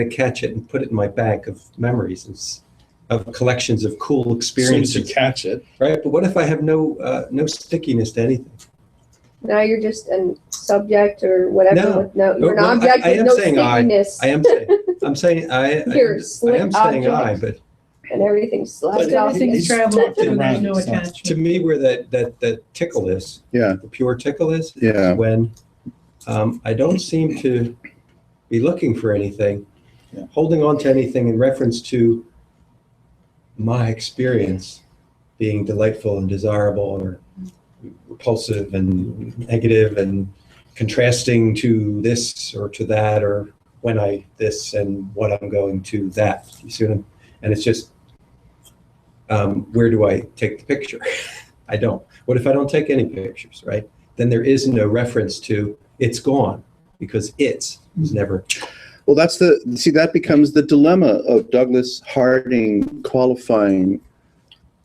catch it and put it in my bank of memories of collections of cool As soon as experiences, you catch it. right? But what if I have no stickiness to anything? Now you're just a subject or whatever. No. You're an Well, object I with am no saying stickiness. I'm saying I You're a am slick saying object. but and everything's slapped But off. Everything's It's traveling, so around, there's no it's not- to attachment. me where that tickle is, Yeah. the pure tickle is Yeah. when I don't seem to be looking for anything, holding on to anything in reference to my experience being delightful and desirable or repulsive and negative and contrasting to this or to that, or when I this and what I'm going to that. You see what I'm, and it's just, where do I take the picture? I don't. What if I don't take any pictures, right? Then there is no reference to it's gone because it's was never. Well, that becomes the dilemma of Douglas Harding qualifying,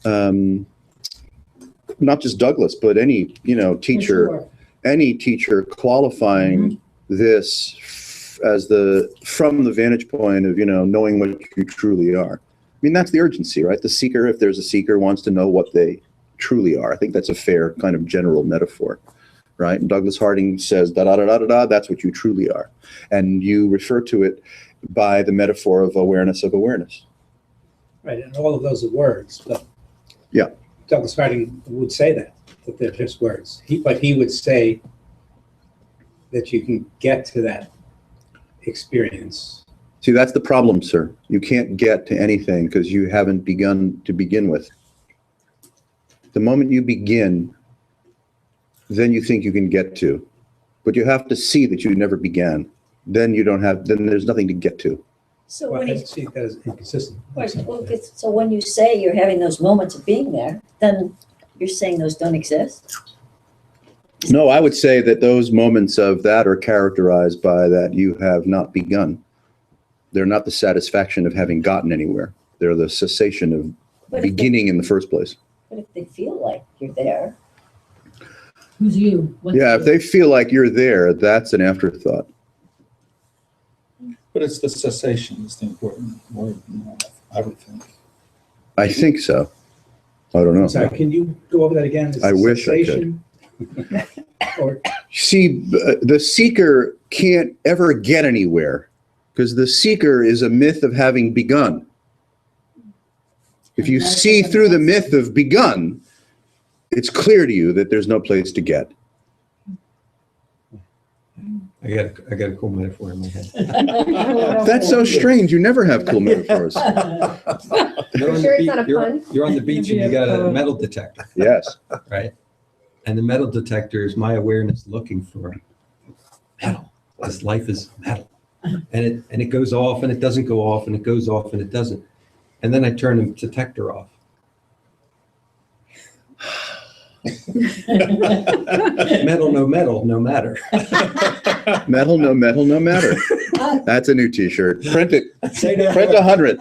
not just Douglas, but any, teacher, Sure. any teacher qualifying this as from the vantage point of, knowing what you truly are. I mean, that's the urgency, right? The seeker, if there's a seeker, wants to know what they truly are. I think that's a fair kind of general metaphor, right? And Douglas Harding says, da da da da da da, that's what you truly are. And you refer to it by the metaphor of awareness of awareness. Right, and all of those are words, but Yeah. Douglas Harding would say that they're just words. But he would say that you can get to that experience. See, that's the problem, sir. You can't get to anything because you haven't begun to begin with. The moment you begin, then you think you can get to. But you have to see that you never began. Then there's nothing to get to. So Well, when I you, see that as inconsistent. right, well, so when you say you're having those moments of being there, then you're saying those don't exist? No, I would say that those moments of that are characterized by that you have not begun. They're not the satisfaction of having gotten anywhere. They're the cessation of But if they, beginning in the first place. but if they feel like you're there, Who's you? What's Yeah, if you? they feel like you're there, that's an afterthought. But it's the cessation is the important word, I would think. I think so. I don't know. Sorry, can you go over that again? Is I it wish I could. cessation? Or, See, the seeker can't ever get anywhere because the seeker is a myth of having begun. If you see through the myth of begun, it's clear to you that there's no place to get. I got a cool metaphor in my head. That's so strange. You never have cool metaphors. You're on Sure the it's not a beach, you're, pun? you're on the beach and you got a metal detector, Yes. right? And the metal detector is my awareness looking for metal. This life is metal. And it goes off and it doesn't go off and it goes off and it doesn't. And then I turn the detector off. Metal, no matter. Metal, no matter. That's a new t-shirt. Print it. Say no Print more. 100.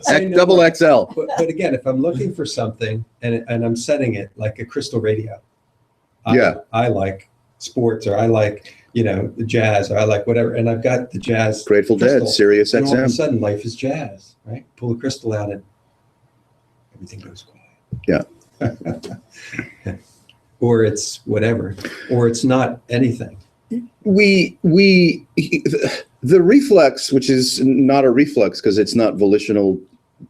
Say no Double more. XL. But again, if I'm looking for something and I'm setting it like a crystal radio, Yeah. I like sports, or I like, the jazz, or I like whatever, and I've got the jazz. Grateful Dead, crystal, Sirius and all of a XM. sudden life is jazz, right? Pull the crystal out and everything goes quiet. Yeah. Or it's whatever, or it's not anything. The reflex, which is not a reflex because it's not volitional,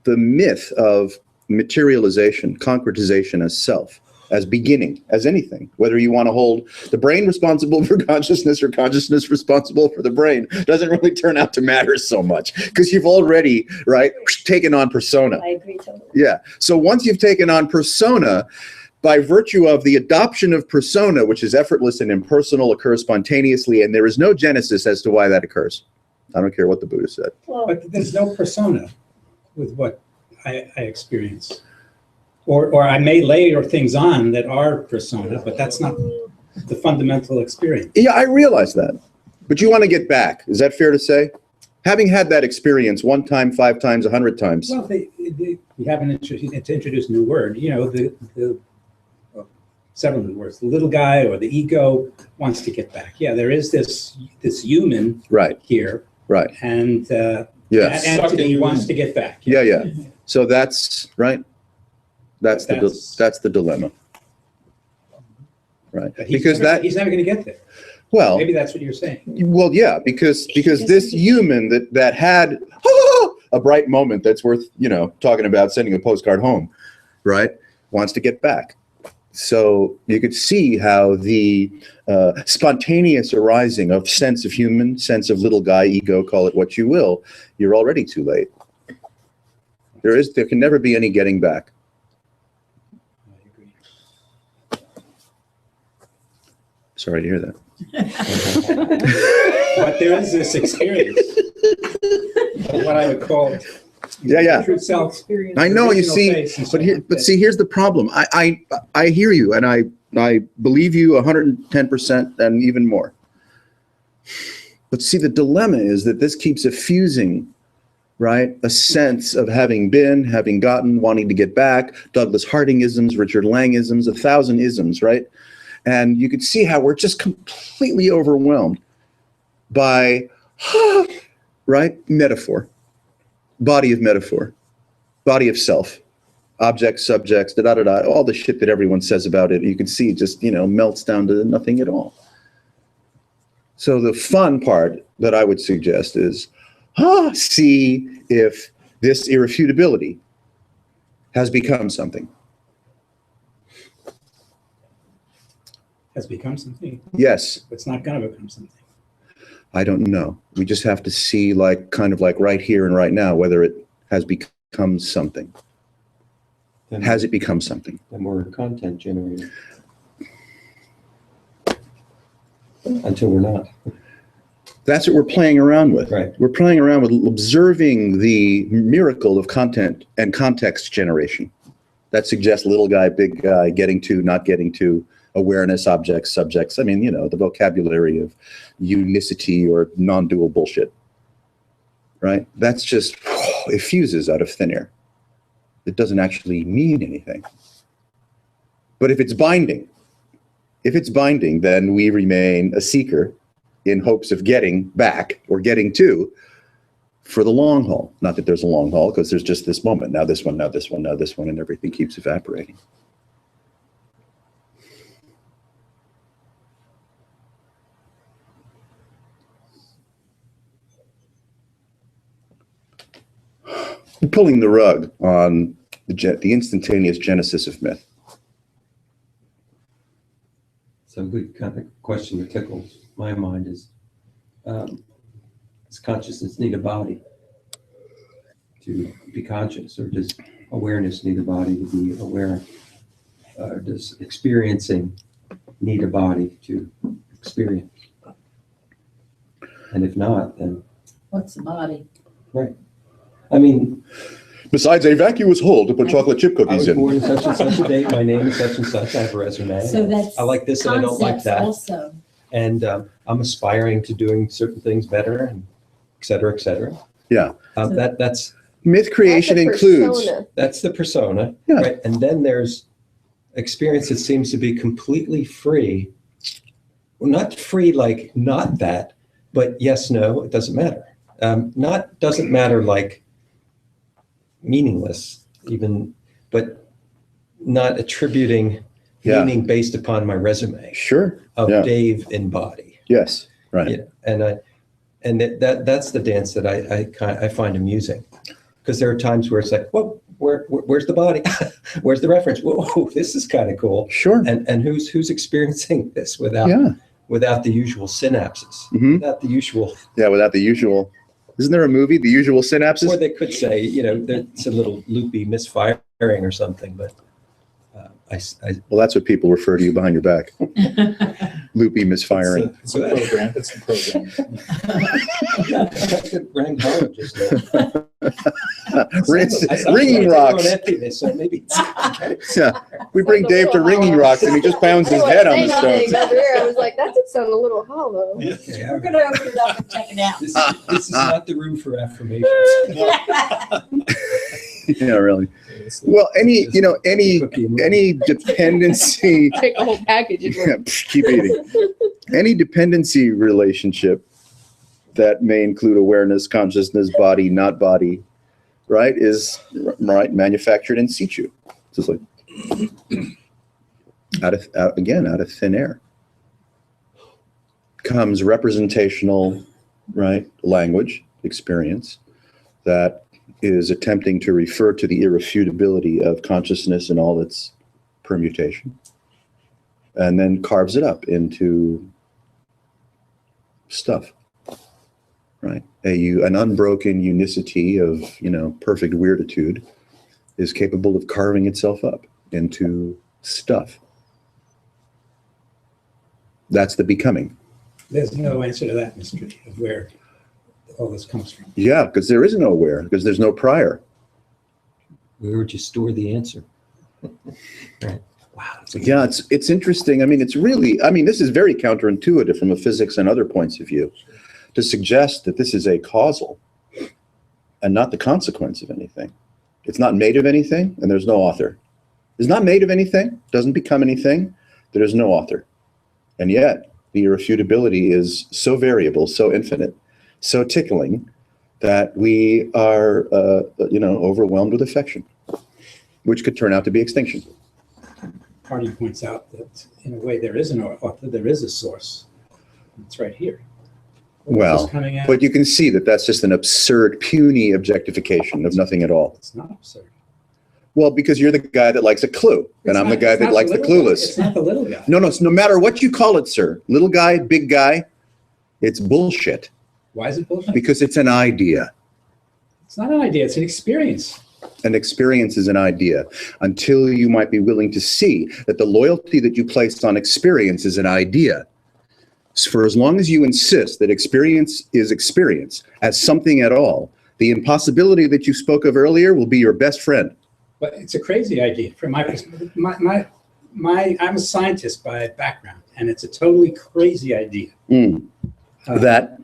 the myth of materialization, concretization as self, as beginning, as anything, whether you want to hold the brain responsible for consciousness or consciousness responsible for the brain, doesn't really turn out to matter so much because you've already, right, taken on persona. I agree totally. Yeah. So once you've taken on persona, by virtue of the adoption of persona, which is effortless and impersonal, occurs spontaneously, and there is no genesis as to why that occurs. I don't care what the Buddha said. Well, but there's no persona with what I experience. Or I may layer things on that are persona, but that's not the fundamental experience. Yeah, I realize that. But you want to get back. Is that fair to say? Having had that experience 1 time, 5 times, 100 times. Well, you haven't introduced a new word. Several new words. The little guy or the ego wants to get back. Yeah, there is this human Right, here, right. and Yes. that entity wants to get back. Yeah, yeah. So that's, right? That's the dilemma. Right. But he's Because never going to get there. well, Maybe that's what you're saying. well, yeah, because this human that had a bright moment that's worth, talking about sending a postcard home, right, wants to get back. So you could see how the spontaneous arising of sense of human, sense of little guy, ego, call it what you will, you're already too late. There can never be any getting back. Sorry to hear that. But there is this experience of what I would call Yeah. true self. Experience. I know, you Original see, face and so but on. see, here's the problem. I hear you, and I believe you 110% and even more. But see, the dilemma is that this keeps effusing, right? A sense of having been, having gotten, wanting to get back, Douglas Harding-isms, Richard Lang-isms, 1,000 isms, right? And you can see how we're just completely overwhelmed by, right? Metaphor, body of metaphor, body of self, objects, subjects, da-da-da-da, all the shit that everyone says about it. You can see it just, melts down to nothing at all. So the fun part that I would suggest is, see if this irrefutability has become something. Has become something. Yes, It's not going to become something. I don't know. We just have to see, kind of right here and right now, whether it has become something. Then Has it become something? then we're content generator. Until we're not. That's what we're playing around with. Right. We're playing around with observing the miracle of content and context generation. That suggests little guy, big guy, getting to, not getting to, awareness, objects, subjects. I mean, the vocabulary of unicity or non-dual bullshit, right? That's just, it fuses out of thin air. It doesn't actually mean anything. But if it's binding, then we remain a seeker in hopes of getting back or getting to for the long haul. Not that there's a long haul, because there's just this moment. Now this one, now this one, now this one, and everything keeps evaporating. We're pulling the rug on the instantaneous genesis of myth. So a good kind of question that tickles my mind is, does consciousness need a body to be conscious, or does awareness need a body to be aware? Or does experiencing need a body to experience? And if not, then, What's the body? I mean, Besides a vacuous hole to put chocolate chip I cookies was in. born in such and such a date, my name is such and such, I have a resume. So that's I like this and I don't like concepts that. also. And I'm aspiring to doing certain things better, and et cetera, et cetera. Yeah. That's Myth creation That's a includes. persona. That's the persona, Yeah. right? And then there's experience that seems to be completely free. Well, not free like not that, but yes, no, it doesn't matter. Not doesn't matter like meaningless even, but not attributing Yeah. meaning based upon my resume Sure. of Yeah. Dave in body. Yes. Right. Yeah, and that's the dance that I find amusing, because there are times where it's like, whoa, where's the body? Where's the reference? Whoa, this is kind of cool. Sure. And who's experiencing this without the usual synapses, Mhm. without the usual, Yeah. Without the usual. Isn't there a movie, The Usual Synapses? or they could say, there's a little loopy misfiring or something, but Well, that's what people refer to you behind your back. Loopy misfiring. It's a program. It's a program. I rang home just now. Ringing rocks. So maybe Yeah. We bring Dave to Ringing Rocks and he just pounds his head on the Saying stones. over here, I was like, that did sound a little hollow. Okay, We're gonna open it up and check it out. this is not the room for affirmations. Yeah, really. Well, any dependency, Take a whole package. yeah, keep eating. Any dependency relationship that may include awareness, consciousness, body, not body, right, is manufactured in situ. Just like out of thin air comes representational, right, language, experience that is attempting to refer to the irrefutability of consciousness and all its permutation, and then carves it up into stuff, right? An unbroken unicity of, perfect weirditude is capable of carving itself up into stuff. That's the becoming. There's no answer to that mystery of where all this comes from. Yeah, because there is no where, because there's no prior. Where would you store the answer? Right. Wow. That's a good Yeah, one. it's interesting. I mean, it's really, I mean, this is very counterintuitive from a physics and other points of view to suggest that this is a causal and not the consequence of anything. It's not made of anything, and there's no author. It's not made of anything, doesn't become anything, there is no author. And yet, the irrefutability is so variable, so infinite, so tickling, that we are, overwhelmed with affection, which could turn out to be extinction. Hardy points out that in a way there is an author, there is a source. It's right here. Where's Well, this coming out? but you can see that that's just an absurd, puny objectification of nothing at all. It's not absurd. Well, because you're the guy that likes a clue, and It's I'm the not- guy it's that not likes the little guy. clueless. It's not the little guy. No, no matter what you call it, sir, little guy, big guy, it's bullshit Why is it bullshit? because it's an idea. It's not an idea, it's an experience. An experience is an idea until you might be willing to see that the loyalty that you placed on experience is an idea. So for as long as you insist that experience is experience as something at all, the impossibility that you spoke of earlier will be your best friend. But it's a crazy idea from my perspective. I'm a scientist by background, and it's a totally crazy idea. That,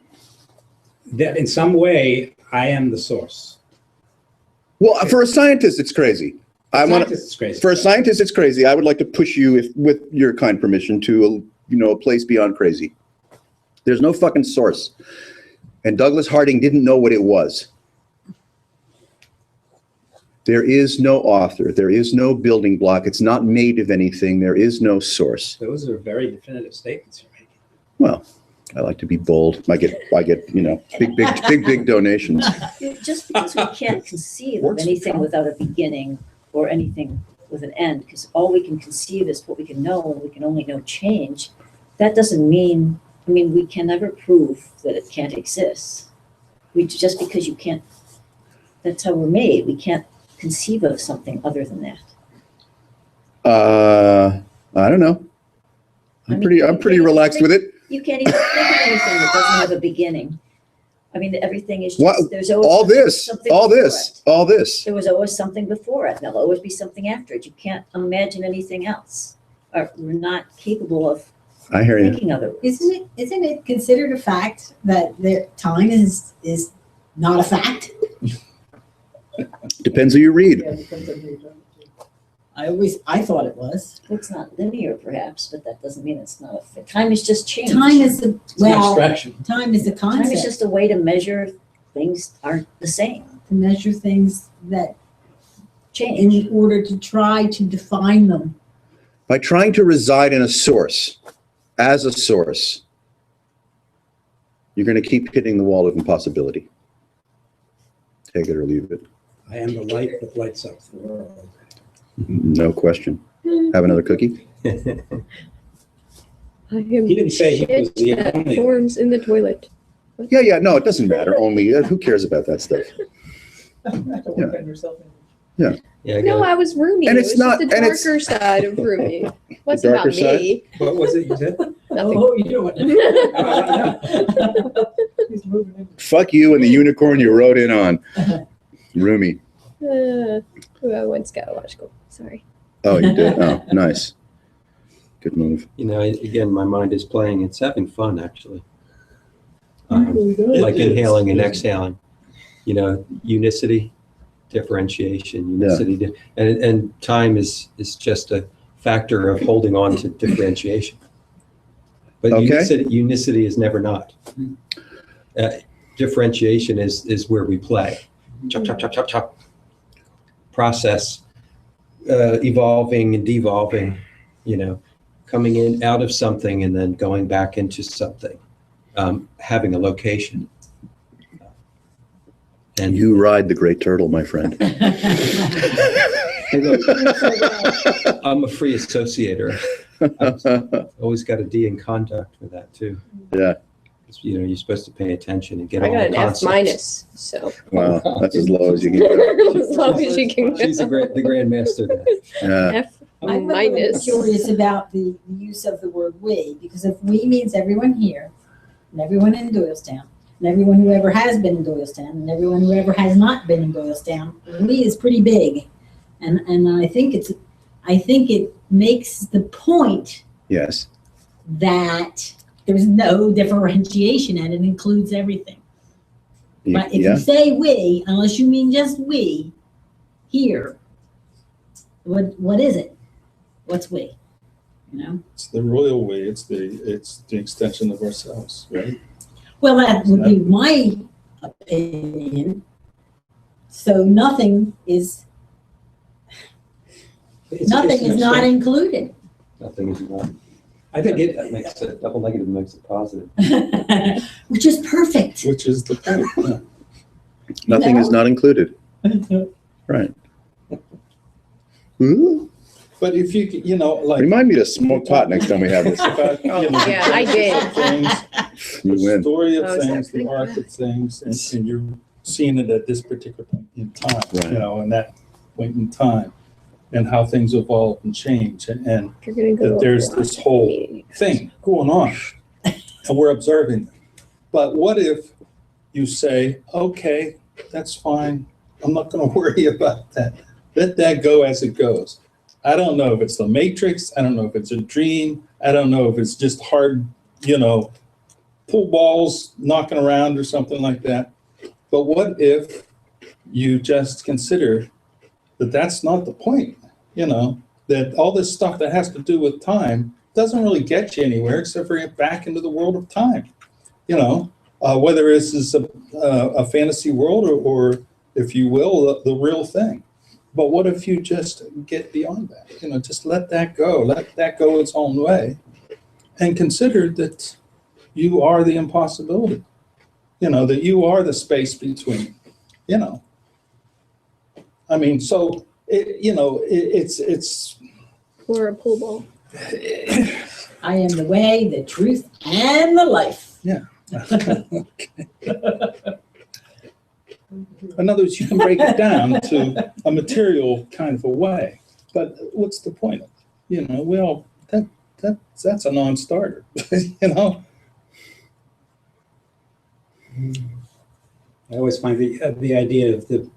That in some way I am the source. well, for a scientist, it's crazy. Scientist is crazy. For a scientist, it's crazy. I would like to push you, if, with your kind permission, to a place beyond crazy. There's no fucking source, and Douglas Harding didn't know what it was. There is no author. There is no building block. It's not made of anything. There is no source. Those are very definitive statements you're making. Well, I like to be bold. I get big donations. Just because we can't conceive of Works for anything Trump. without a beginning or anything with an end, because all we can conceive is what we can know, and we can only know change, that doesn't mean, we can never prove that it can't exist. Just because you can't, that's how we're made. We can't conceive of something other than that. I don't know. I'm pretty relaxed with it. You can't even think of anything that doesn't have a beginning. Everything is What- just, there's always All this, something all before this, it. all this. There was always something before it. There'll always be something after it. You can't imagine anything else. Or we're not capable of I hear you. thinking otherwise. Isn't it considered a fact that time is not a fact? Depends who you read. Yeah, depends on who you're talking to. I thought it was. It's not linear perhaps, but that doesn't mean it's not time is just change. Time is the, It's an well, abstraction. time is the Time is concept just a way to measure things aren't the same. to measure things that Change. in order to try to define them. By trying to reside in a source, as a source, you're going to keep hitting the wall of impossibility. Take it or leave it. I am the light that lights up the world. No question. Have another cookie? I am He didn't say he was shit the that only. forms in the toilet. Yeah, no, it doesn't matter. Only, who cares about that stuff? Don't work on yourself. Yeah, I No, got I was roomy. And It it's was not- just the and it's- darker side of roomy. It wasn't darker about me. What was it you said? Nothing. Oh, you know what? He's moving in. Fuck you and the unicorn you rode in on. Roomy. I went scatological. Sorry. Oh, you did? Oh, nice. Good move. again, my mind is playing. It's having fun, actually. Really does. Like inhaling and exhaling. Unicity, differentiation, unicity, and time is just a factor of holding on to differentiation. But Okay. unicity is never not. Differentiation is where we play. Chop, chop, chop, chop, chop. Process, evolving and devolving, coming in out of something and then going back into something, having a location. And You ride the great turtle, my friend. Hey, look, I'm a free associator. I've always got a D in conduct with that too. Yeah. You're supposed to pay attention and get I all got the an F concepts. minus, so Wow, that's as low as you can go. as long as you can She's the grandmaster there. Yeah. F I'm a Mine little is. curious about the use of the word "we," because if "we" means everyone here, and everyone in Doylestown, and everyone who ever has been in Doylestown, and everyone who ever has not been in Doylestown, "we" is pretty big. And I think it makes the point Yes. that there's no differentiation and it includes everything. But if Yeah. you say "we," unless you mean just "we" here, what is it? What's "we"? You know? It's the royal we, it's the extension of ourselves, right? Well, that would be my opinion. So nothing is It's not abstract. included. Nothing is not. I think That it, makes it, double negative makes it positive. Which is perfect. Which is the point. Yeah. Nothing is No. not included. Right. Ooh. But if you, like. Remind me to smoke pot next time we have this. about, Oh, yeah, I did. Things, You the win. story of Oh, is that things, the big? arc of things, and you're seeing it at this particular point in time, Right. and that point in time, and how things evolve and change, and You're gonna go that there's over this whole me. thing going on, and we're observing it. But what if you say, okay, that's fine, I'm not gonna worry about that. Let that go as it goes. I don't know if it's the Matrix, I don't know if it's a dream, I don't know if it's just hard, pool balls knocking around or something like that. But what if you just consider that that's not the point, that all this stuff that has to do with time doesn't really get you anywhere except for get back into the world of time, whether this is a fantasy world or if you will, the real thing. But what if you just get beyond that? Just let that go its own way, and consider that you are the impossibility, that you are the space between, I mean, so, it's, Or a pool ball. I am the way, the truth, and the life. in other words, you can break it down to a material kind of a way, but what's the point of it? Well, that's a non-starter, I always find the idea of the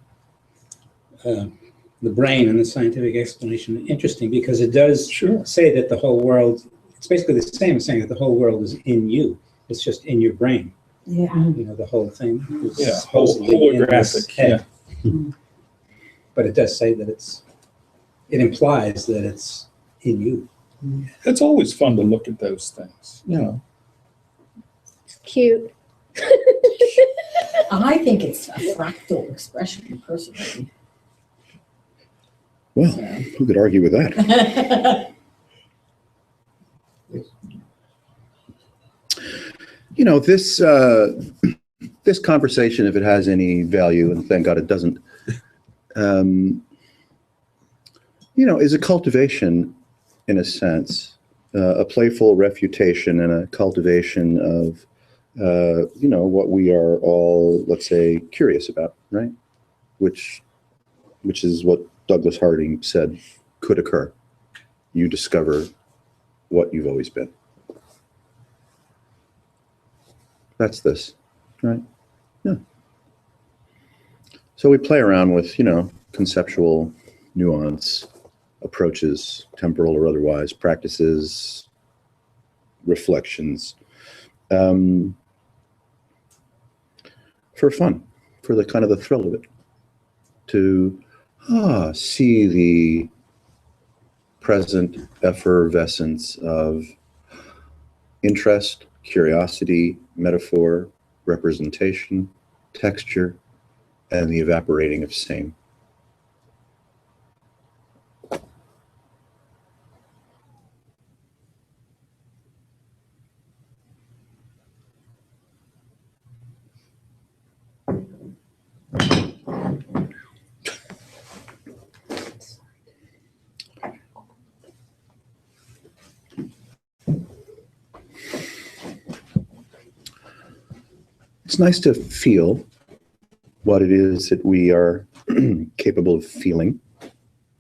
brain and the scientific explanation interesting because it does Sure. say that the whole world, it's basically the same as saying that the whole world is in you. It's just in your brain. Yeah. The whole thing is Yeah, supposedly in this holographic, head. But it does say that it implies that it's in you. It's always fun to look at those things, Cute. I think it's a fractal expression, personally. Well, who could argue with that? This conversation, if it has any value, and thank God it doesn't, is a cultivation in a sense, a playful refutation and a cultivation of, what we are all, let's say, curious about, right? Which is what Douglas Harding said could occur. You discover what you've always been. That's this, right? Yeah. So we play around with, conceptual nuance, approaches, temporal or otherwise, practices, reflections, for fun, for the kind of the thrill of it, to see the present effervescence of interest, curiosity, metaphor, representation, texture, and the evaporating of same. It's nice to feel what it is that we are capable of feeling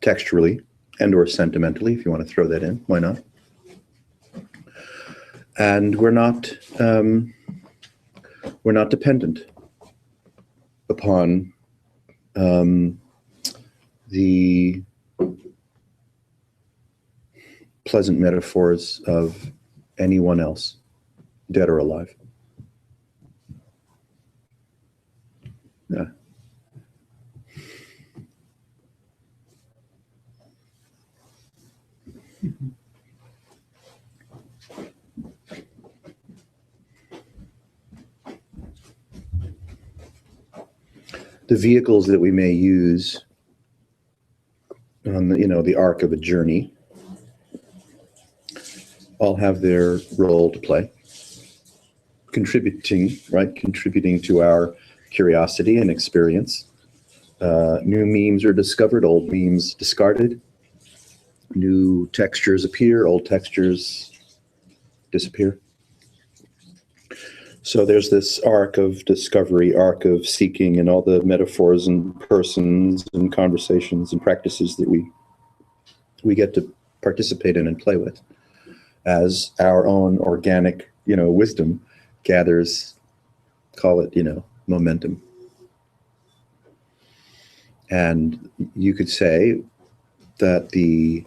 texturally, and or sentimentally, if you want to throw that in, why not? And we're not dependent upon the pleasant metaphors of anyone else, dead or alive. Yeah. The vehicles that we may use on the, the arc of a journey all have their role to play, contributing to our curiosity and experience. New memes are discovered, old memes discarded. New textures appear, old textures disappear. So there's this arc of discovery, arc of seeking, and all the metaphors and persons and conversations and practices that we get to participate in and play with as our own organic, wisdom gathers, call it, momentum. And you could say that the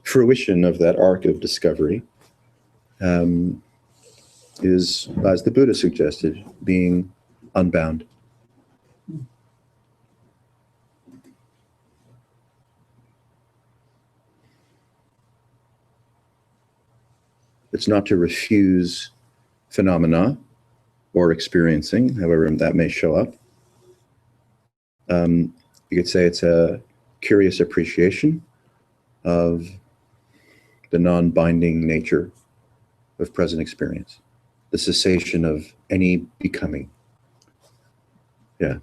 fruition of that arc of discovery is, as the Buddha suggested, being unbound. It's not to refuse phenomena or experiencing, however that may show up. You could say it's a curious appreciation of the non-binding nature of present experience, the cessation of any becoming. Yeah.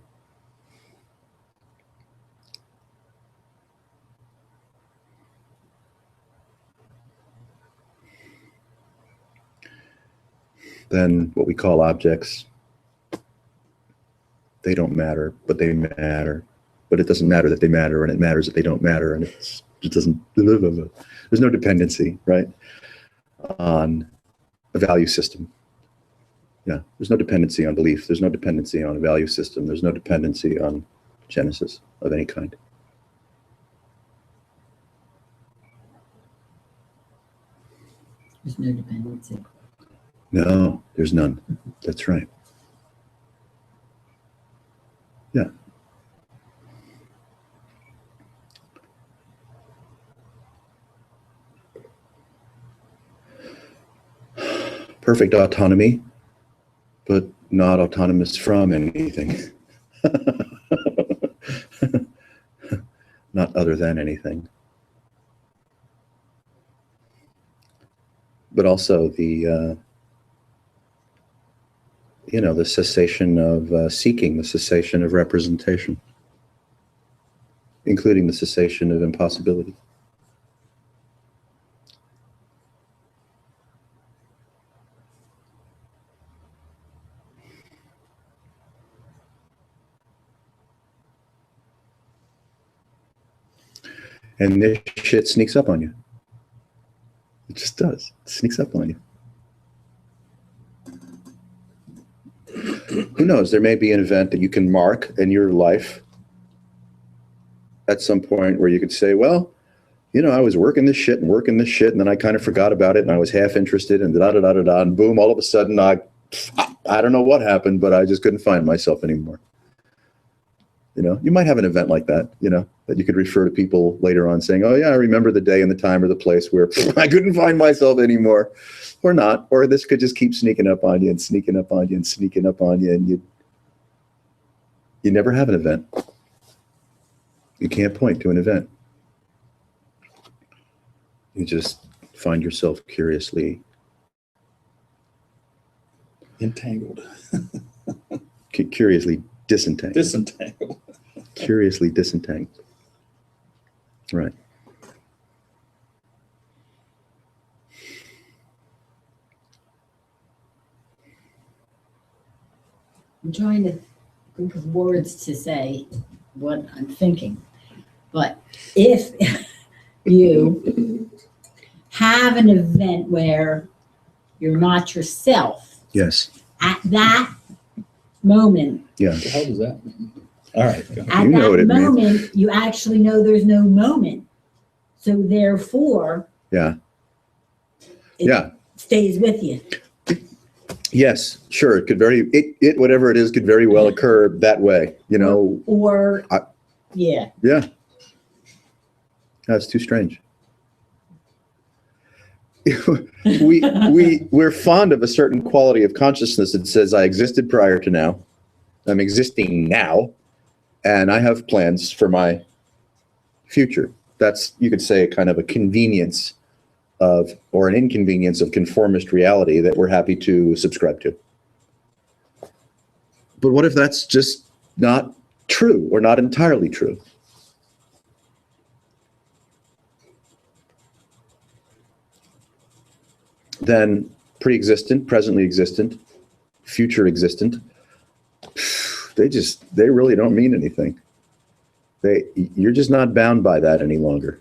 Then what we call objects, they don't matter, but they matter. But it doesn't matter that they matter, and it matters that they don't matter, and it doesn't. There's no dependency, right, on a value system. Yeah, there's no dependency on belief. There's no dependency on a value system. There's no dependency on genesis of any kind. There's no dependency. No, there's none. That's right. Yeah. Perfect autonomy, but not autonomous from anything. Not other than anything. But also the the cessation of seeking, the cessation of representation, including the cessation of impossibility. And this shit sneaks up on you. It just does. It sneaks up on you. Who knows? There may be an event that you can mark in your life at some point where you could say, well, I was working this shit, and then I kind of forgot about it, and I was half interested, and da-da-da-da-da, and boom, all of a sudden, I don't know what happened, but I just couldn't find myself anymore. You might have an event like that, that you could refer to people later on saying, oh yeah, I remember the day and the time or the place where I couldn't find myself anymore, or not, or this could just keep sneaking up on you and sneaking up on you and sneaking up on you, and you never have an event. You can't point to an event. You just find yourself curiously entangled. Curiously disentangled. Disentangled. Curiously disentangled. Right. I'm trying to think of words to say what I'm thinking. But if you have an event where you're not yourself, Yes. at that moment, Yeah. What the hell does that mean? All right. go. at You know what that it means. moment, you actually know there's no moment. So therefore, Yeah. it Yeah. stays with you. Yes. Sure. It could whatever it is could very well occur that way. You know. Or, I- yeah. Yeah. That's too strange. We're fond of a certain quality of consciousness that says I existed prior to now. I'm existing now, and I have plans for my future. That's, you could say, kind of a convenience of, or an inconvenience of conformist reality that we're happy to subscribe to. But what if that's just not true or not entirely true? Then pre-existent, presently existent, future existent, they really don't mean anything. You're just not bound by that any longer.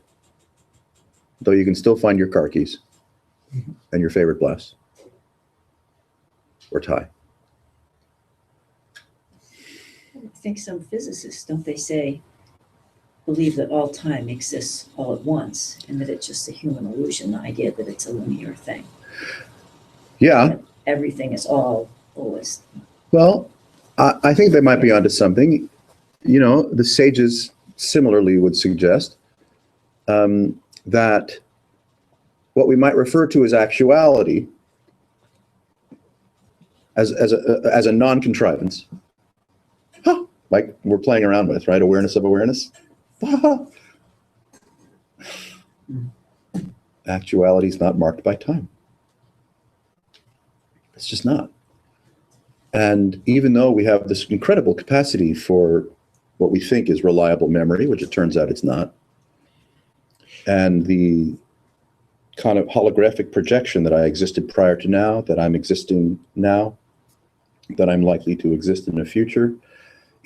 Though you can still find your car keys and your favorite blouse or tie. I think some physicists, don't they say, believe that all time exists all at once and that it's just a human illusion, the idea that it's a linear thing. Yeah. That everything is all always. Well, I think they might be onto something. You know, the sages similarly would suggest that what we might refer to as actuality, as a non-contrivance, like we're playing around with, right? Awareness of awareness. Actuality is not marked by time. It's just not. And even though we have this incredible capacity for what we think is reliable memory, which it turns out it's not, and the kind of holographic projection that I existed prior to now, that I'm existing now, that I'm likely to exist in the future,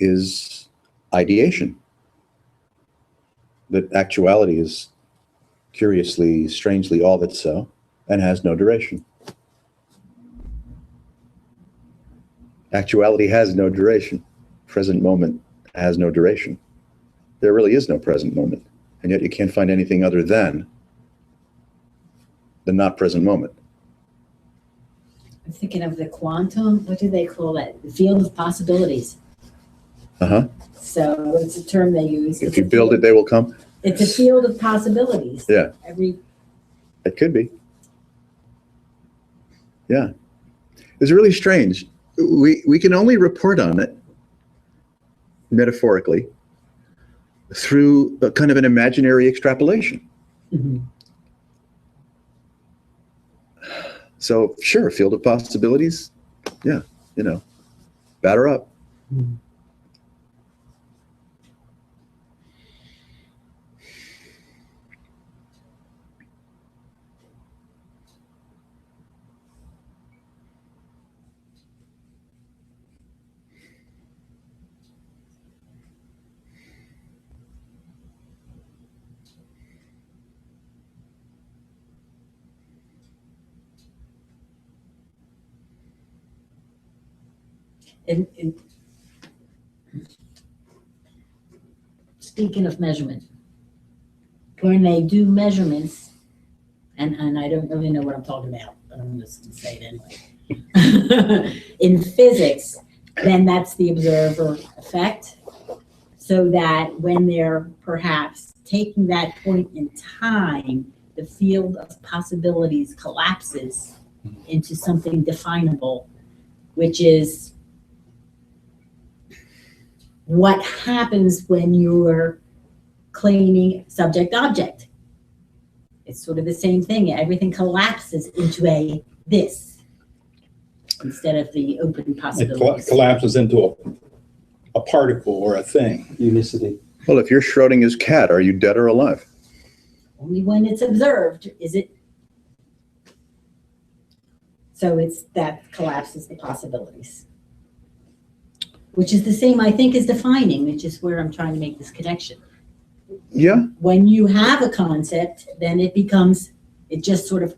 is ideation. That actuality is curiously, strangely all that's so, and has no duration. Actuality has no duration. Present moment has no duration. There really is no present moment, and yet you can't find anything other than the not present moment. I'm thinking of the quantum, what do they call that? The field of possibilities. Uh-huh. So it's a term they use. If you build it, they will come. It's a field of possibilities. Yeah. Every It could be. Yeah. It's really strange. We can only report on it, metaphorically, through a kind of an imaginary extrapolation. Mhm. So sure, field of possibilities. Yeah, batter up. And speaking of measurement, when they do measurements, and I don't really know what I'm talking about, but I'm just going to say it anyway. In physics, then that's the observer effect. So that when they're perhaps taking that point in time, the field of possibilities collapses into something definable, which is what happens when you're claiming subject-object. It's sort of the same thing. Everything collapses into a this instead of the open It possibilities. collapses into a particle or a thing. Unicity. Well, if you're Schrodinger's cat, are you dead or alive? Only when it's observed is it. So it's that collapses the possibilities. Which is the same, I think, as defining, which is where I'm trying to make this connection. Yeah, When you have a concept, then it becomes, it just sort of,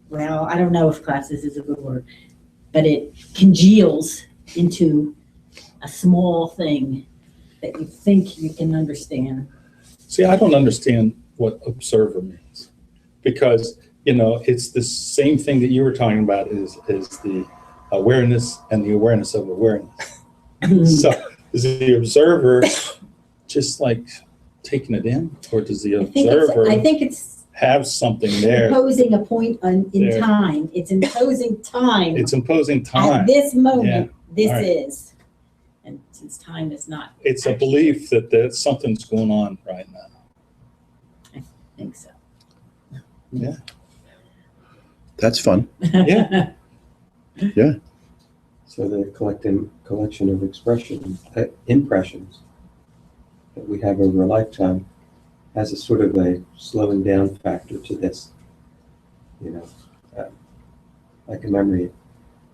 well, I don't know if collapses is a good word, but it congeals into a small thing that you think you can understand. See, I don't understand what observer means, because, it's the same thing that you were talking about is the awareness and the awareness of awareness. So is the observer just like taking it in, or does the I observer think it's have something there? imposing a point in There. time. It's imposing time. It's imposing At time. this moment, this All right. is. And since time is not. It's a belief that something's going on right now. I think so. that's fun. Yeah. So the collection of impressions that we have over a lifetime has a sort of a slowing down factor to this, like a memory,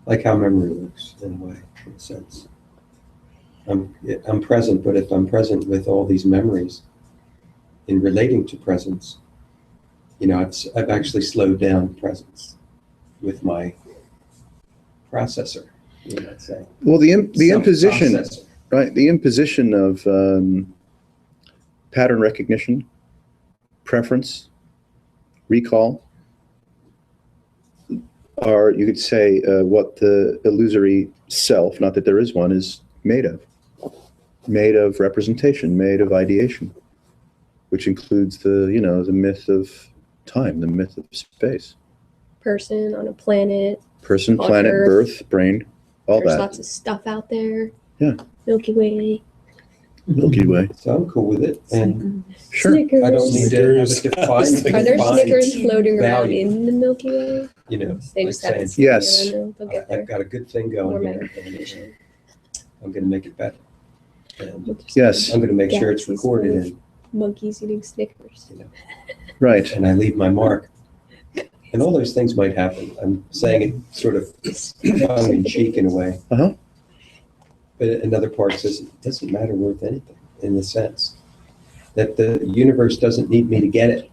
like how memory works in a way, in a sense. I'm present, but if I'm present with all these memories in relating to presence, I've actually slowed down presence with my processor, let's say. Well, the imposition, Self-processor. right? The imposition of pattern recognition, preference, recall, are, you could say, what the illusory self, not that there is one, is made of representation, made of ideation, which includes the myth of time, the myth of space. Person on a planet. Person, On planet, Earth. birth, brain, all There's that. lots of stuff out there. Yeah. Milky Way. Milky Way. So I'm cool with it, and Sure. Snickers. I don't need to have a defined. Are there defined Snickers floating around value, in the Milky Way? They like just haven't saying, seen Yes. it. I don't know. They'll get there. I've got a good thing More going here, magnification. and I'm going to make it better. And We'll just Yes. I'm going to make sure it's Galaxies recorded, full of and monkeys eating Snickers. Right. I leave my mark. And all those things might happen. I'm saying it sort of tongue in cheek in a way. Uh-huh. But another part says it doesn't matter worth anything, in the sense that the universe doesn't need me to get it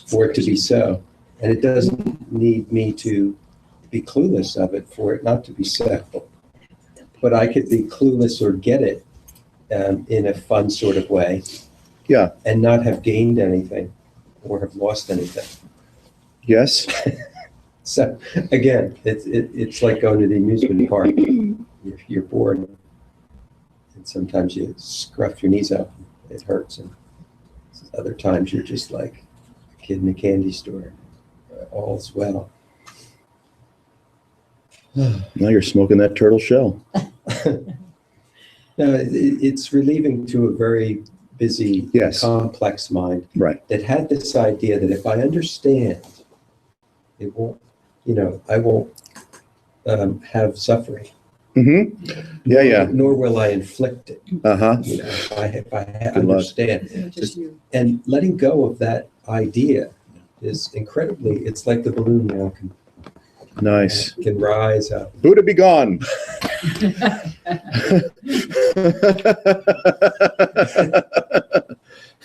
for it to be so. And it doesn't need me to be clueless of it for it not to be so. But I could be clueless or get it in a fun sort of way. Yeah. And not have gained anything or have lost anything. Yes. So again, it's like going to the amusement park. You're bored, and sometimes you scruff your knees up. It hurts, and other times you're just like a kid in a candy store. All's well. Now you're smoking that turtle shell. No, it's relieving to a very busy, Yes. complex mind Right. that had this idea that if I understand, it won't, I won't have suffering. Mm-hmm. Yeah, yeah. Nor will I inflict it. Uh-huh. If I Good luck. understand. Yeah, just you. And letting go of that idea is incredibly, it's like the balloon now Nice. can rise up. Buddha be gone.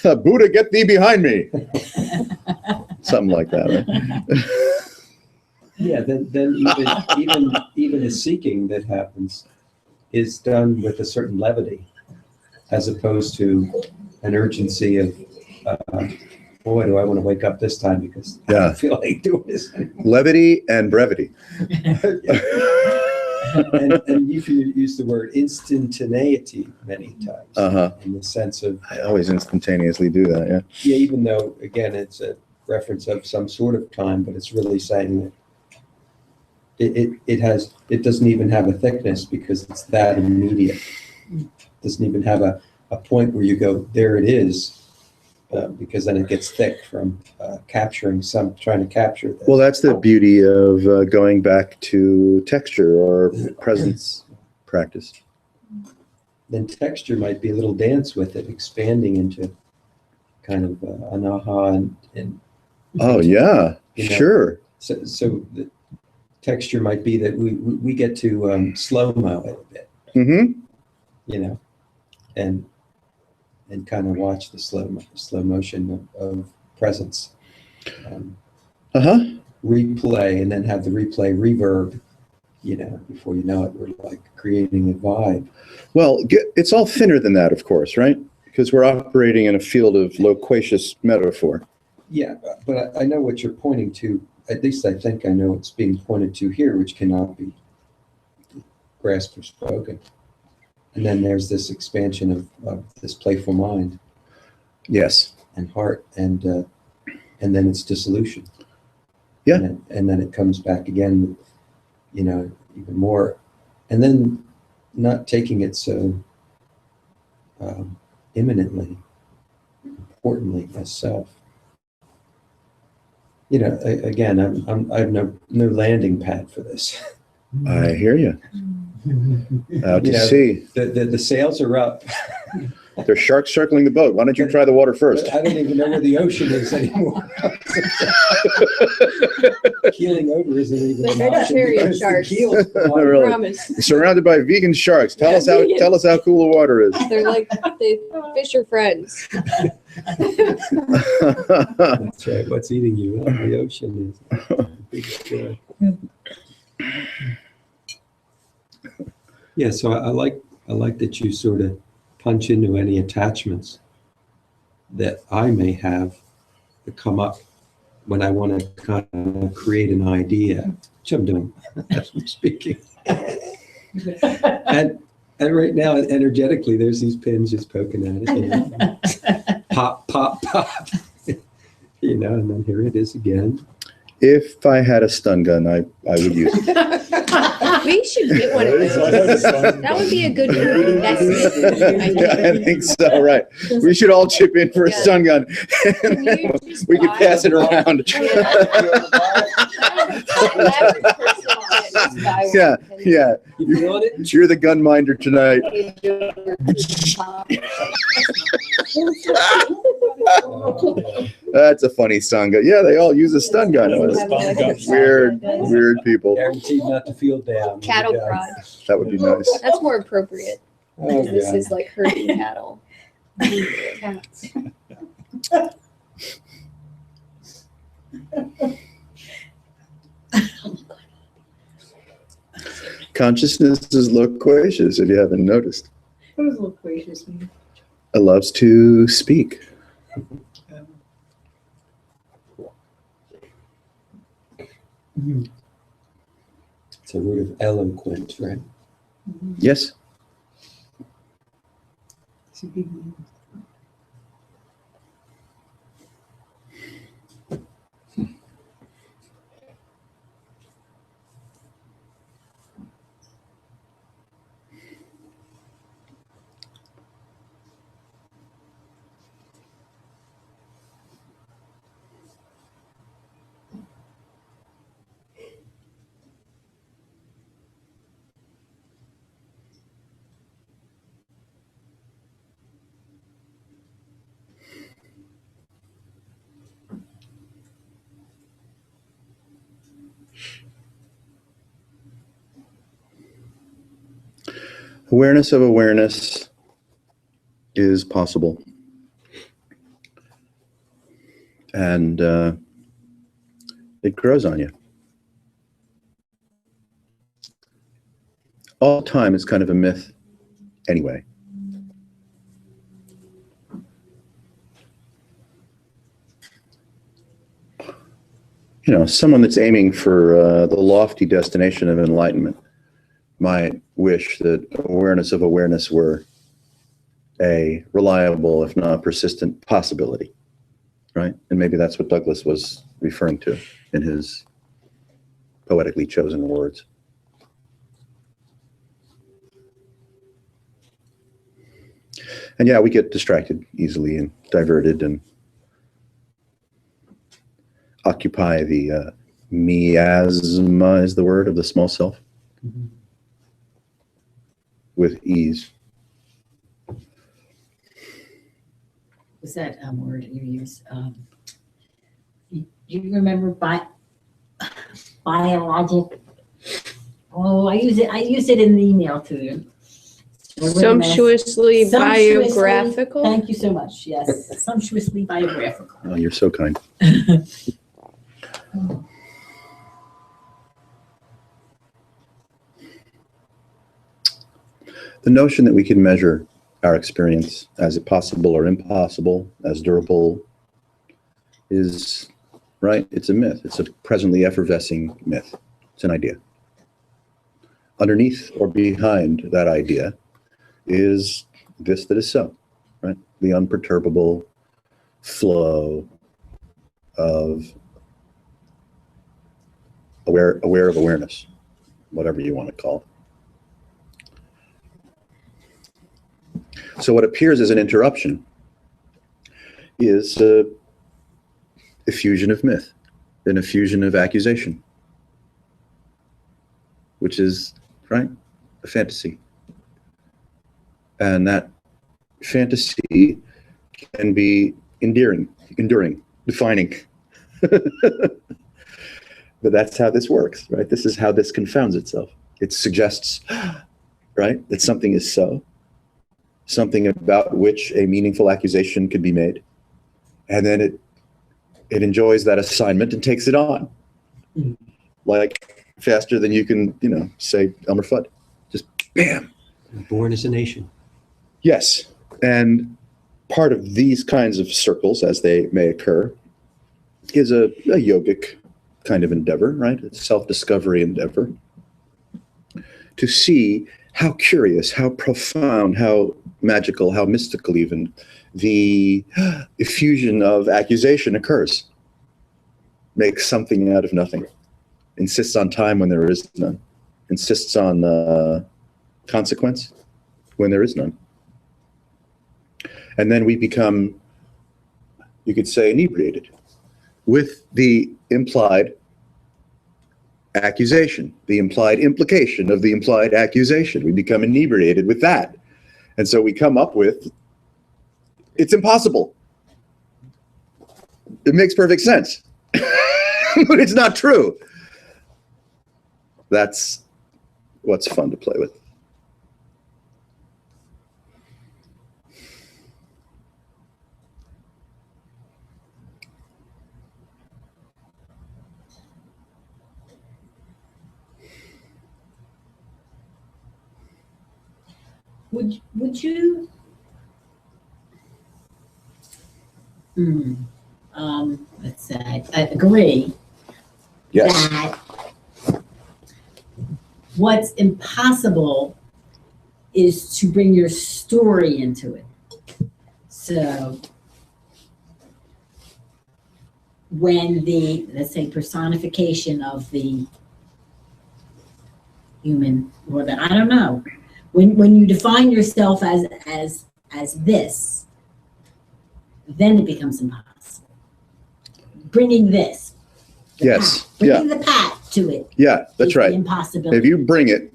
Buddha, get thee behind me. Something like that, right? Yeah, then even the seeking that happens is done with a certain levity, as opposed to an urgency of, boy, do I want to wake up this time because I Yeah. don't feel like doing this anymore. Levity and brevity. And you've used the word instantaneity many times, Uh-huh. in the sense of, I always instantaneously do that, yeah. yeah, even though, again, it's a reference of some sort of time, but it's really saying that it doesn't even have a thickness because it's that immediate. It doesn't even have a point where you go, there it is, because then it gets thick from trying to capture this. Well, that's the beauty of going back to texture or presence practice. Then texture might be a little dance with it, expanding into kind of an aha and Oh, yeah, You know. sure. so the texture might be that we get to slow-mo it a bit, Mm-hmm. and and kind of watch the slow motion of presence. Uh-huh. Replay, and then have the replay reverb, before you know it, we're like creating a vibe. Well, it's all thinner than that, of course, right? Because we're operating in a field of loquacious metaphor. Yeah, but I know what you're pointing to. At least I think I know what's being pointed to here, which cannot be grasped or spoken. And then there's this expansion of this playful mind Yes. and heart, and then it's dissolution. Yeah. And then it comes back again, even more, and then not taking it so imminently, importantly as self. Again, I have no landing pad for this. I hear you. Out to sea. The sails are up. There's sharks circling the boat. Why don't you try the water first? I don't even know where the ocean is anymore. Keeling over isn't even They're an option vegetarian because the sharks. keel's Really? Promise. Surrounded by vegan sharks. Tell Yeah, us how. vegan. Tell us how cool the water is. They're like the fisher friends. That's right. What's eating you? Well, the ocean is the biggest joy. Yeah, so I like that you sort of punch into any attachments that I may have that come up when I want to kind of create an idea, which I'm doing as I'm speaking. And right now, energetically, there's these pins just poking at it. Pop, pop, pop. And then here it is again. If I had a stun gun, I would use it. We should get one of those. That would be a good investment. Yeah, I think so. Right. We should all chip in for a stun gun. We could pass it around. Yeah, yeah. You feeling it? You're the gun minder tonight. That's a funny stun gun. Yeah, they all use a stun gun. Weird people. Guaranteed not to feel down. Cattle Yeah. prod. That would be nice. That's more appropriate. Oh, This yeah. is like herding cattle. Cats. Consciousness is loquacious, if you haven't noticed. What does loquacious mean? It loves to speak. It's a root of eloquent, right? Yes. It's a big deal. Awareness of awareness is possible. And it grows on you. All time is kind of a myth anyway. Someone that's aiming for the lofty destination of enlightenment might wish that awareness of awareness were a reliable, if not persistent, possibility, right? And maybe that's what Douglas was referring to in his poetically chosen words. And yeah, we get distracted easily and diverted and occupy the miasma is the word of the small self. Mhm. With ease. Was that word you used? Do you remember biologic? Oh, I use it in the email to you. Sumptuously Sumptuously. biographical. Thank you so much. Yes, sumptuously biographical. Oh, you're so kind. The notion that we can measure our experience as possible or impossible, as durable, is, right? It's a myth. It's a presently effervescing myth. It's an idea. Underneath or behind that idea is this that is so, right? The unperturbable flow of aware of awareness, whatever you want to call it. So what appears as an interruption is a effusion of myth, an effusion of accusation, which is, right, a fantasy. And that fantasy can be enduring, defining. But that's how this works, right? This is how this confounds itself. It suggests, right, that something is so, something about which a meaningful accusation could be made. And then it enjoys that assignment and takes it on. Like faster than you can, say Elmer Fudd. Just bam. Born as a nation. Yes. And part of these kinds of circles, as they may occur, is a yogic kind of endeavor, right? It's a self-discovery endeavor. To see how curious, how profound, how magical, how mystical even the effusion of accusation occurs. Makes something out of nothing. Insists on time when there is none. Insists on consequence when there is none. And then we become, you could say, inebriated with the implied accusation, the implied implication of the implied accusation. We become inebriated with that. And so we come up with, it's impossible. It makes perfect sense, but it's not true. That's what's fun to play with. Would you? Let's say I agree. Yes. That what's impossible is to bring your story into it. So when the, let's say, personification of the human, or the, I don't know, when you define yourself as this, then it becomes impossible. Bringing this. Yes. Pat, bringing the pat to it. Yeah, that's right. Impossibility. If you bring it,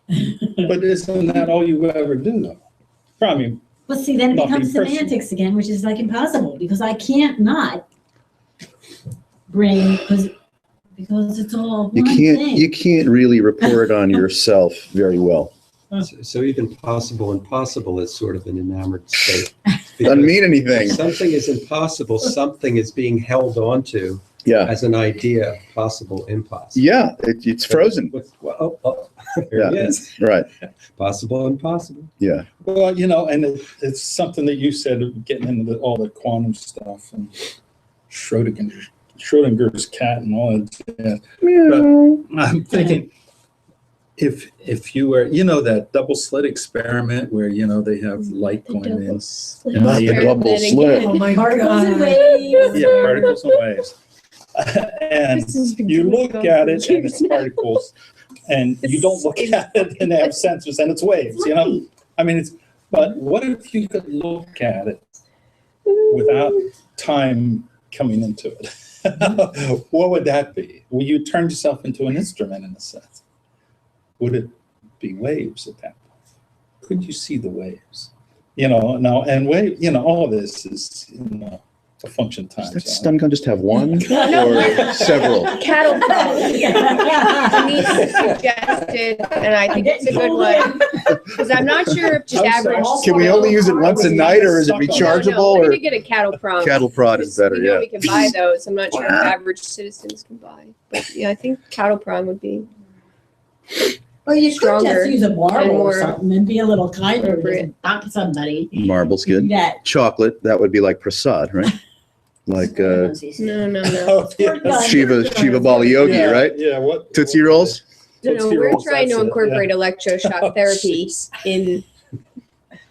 But isn't that all you ever do, though? I mean, Well, see, then it Nothing becomes personal. semantics again, which is like impossible, because I can't not bring, because it's all you one thing. can't really report on yourself very well. So even possible and possible is sort of an enamored state. Doesn't mean anything. Something is impossible, something is being held onto Yeah. as an idea, possible, impossible. Yeah, it's frozen. There it is. Right. Possible, impossible. Yeah. well, and it's something that you said, getting into all the quantum stuff and Schrodinger's cat and all that. But I'm thinking, if you were, that double slit experiment where, they have light going in. Not the double slit. Oh my Particles and God. waves. Yeah, particles and waves. And you look at it and it's particles, and you don't look at it and they have sensors and it's waves, I mean, but what if you could look at it without time coming into it? What would that be? Will you turn yourself into an instrument in a sense? Would it be waves at that point? Could you see the waves? No, and wave, all this is, a function time Does that zone. stun gun just have one or several? Cattle prong. Denise suggested, and I think it's a good one, because I'm not sure if just I'm sorry. average. Can we only use it once a night, or is it No, rechargeable? we're Or gonna get a cattle prong. cattle prod is better, We know yeah. we can buy those. I'm not sure if average citizens can buy, but yeah, I think cattle prong would be. Well, you could Stronger just use a marble and or more something and be a little kinder, appropriate. just knock somebody. Marble's good. That, Chocolate, that would be like prasad, right? Like No, no, no. Oh, yeah. Shiva Bali Yogi, Yeah, right? Yeah, what? Tootsie Rolls? No, Tootsie we're Rolls, trying to that's it, incorporate electroshock therapy in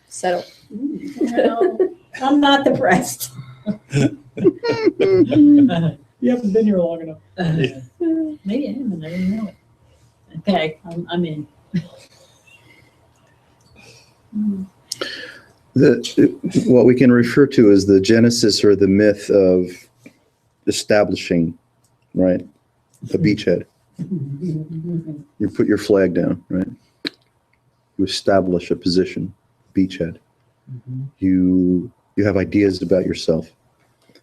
settle. well, I'm not depressed. You haven't been here long enough. Maybe I am, and I didn't know it. Okay, I'm in. What we can refer to as the genesis or the myth of establishing, right, a beachhead. You put your flag down, right? You establish a position, beachhead. You have ideas about yourself,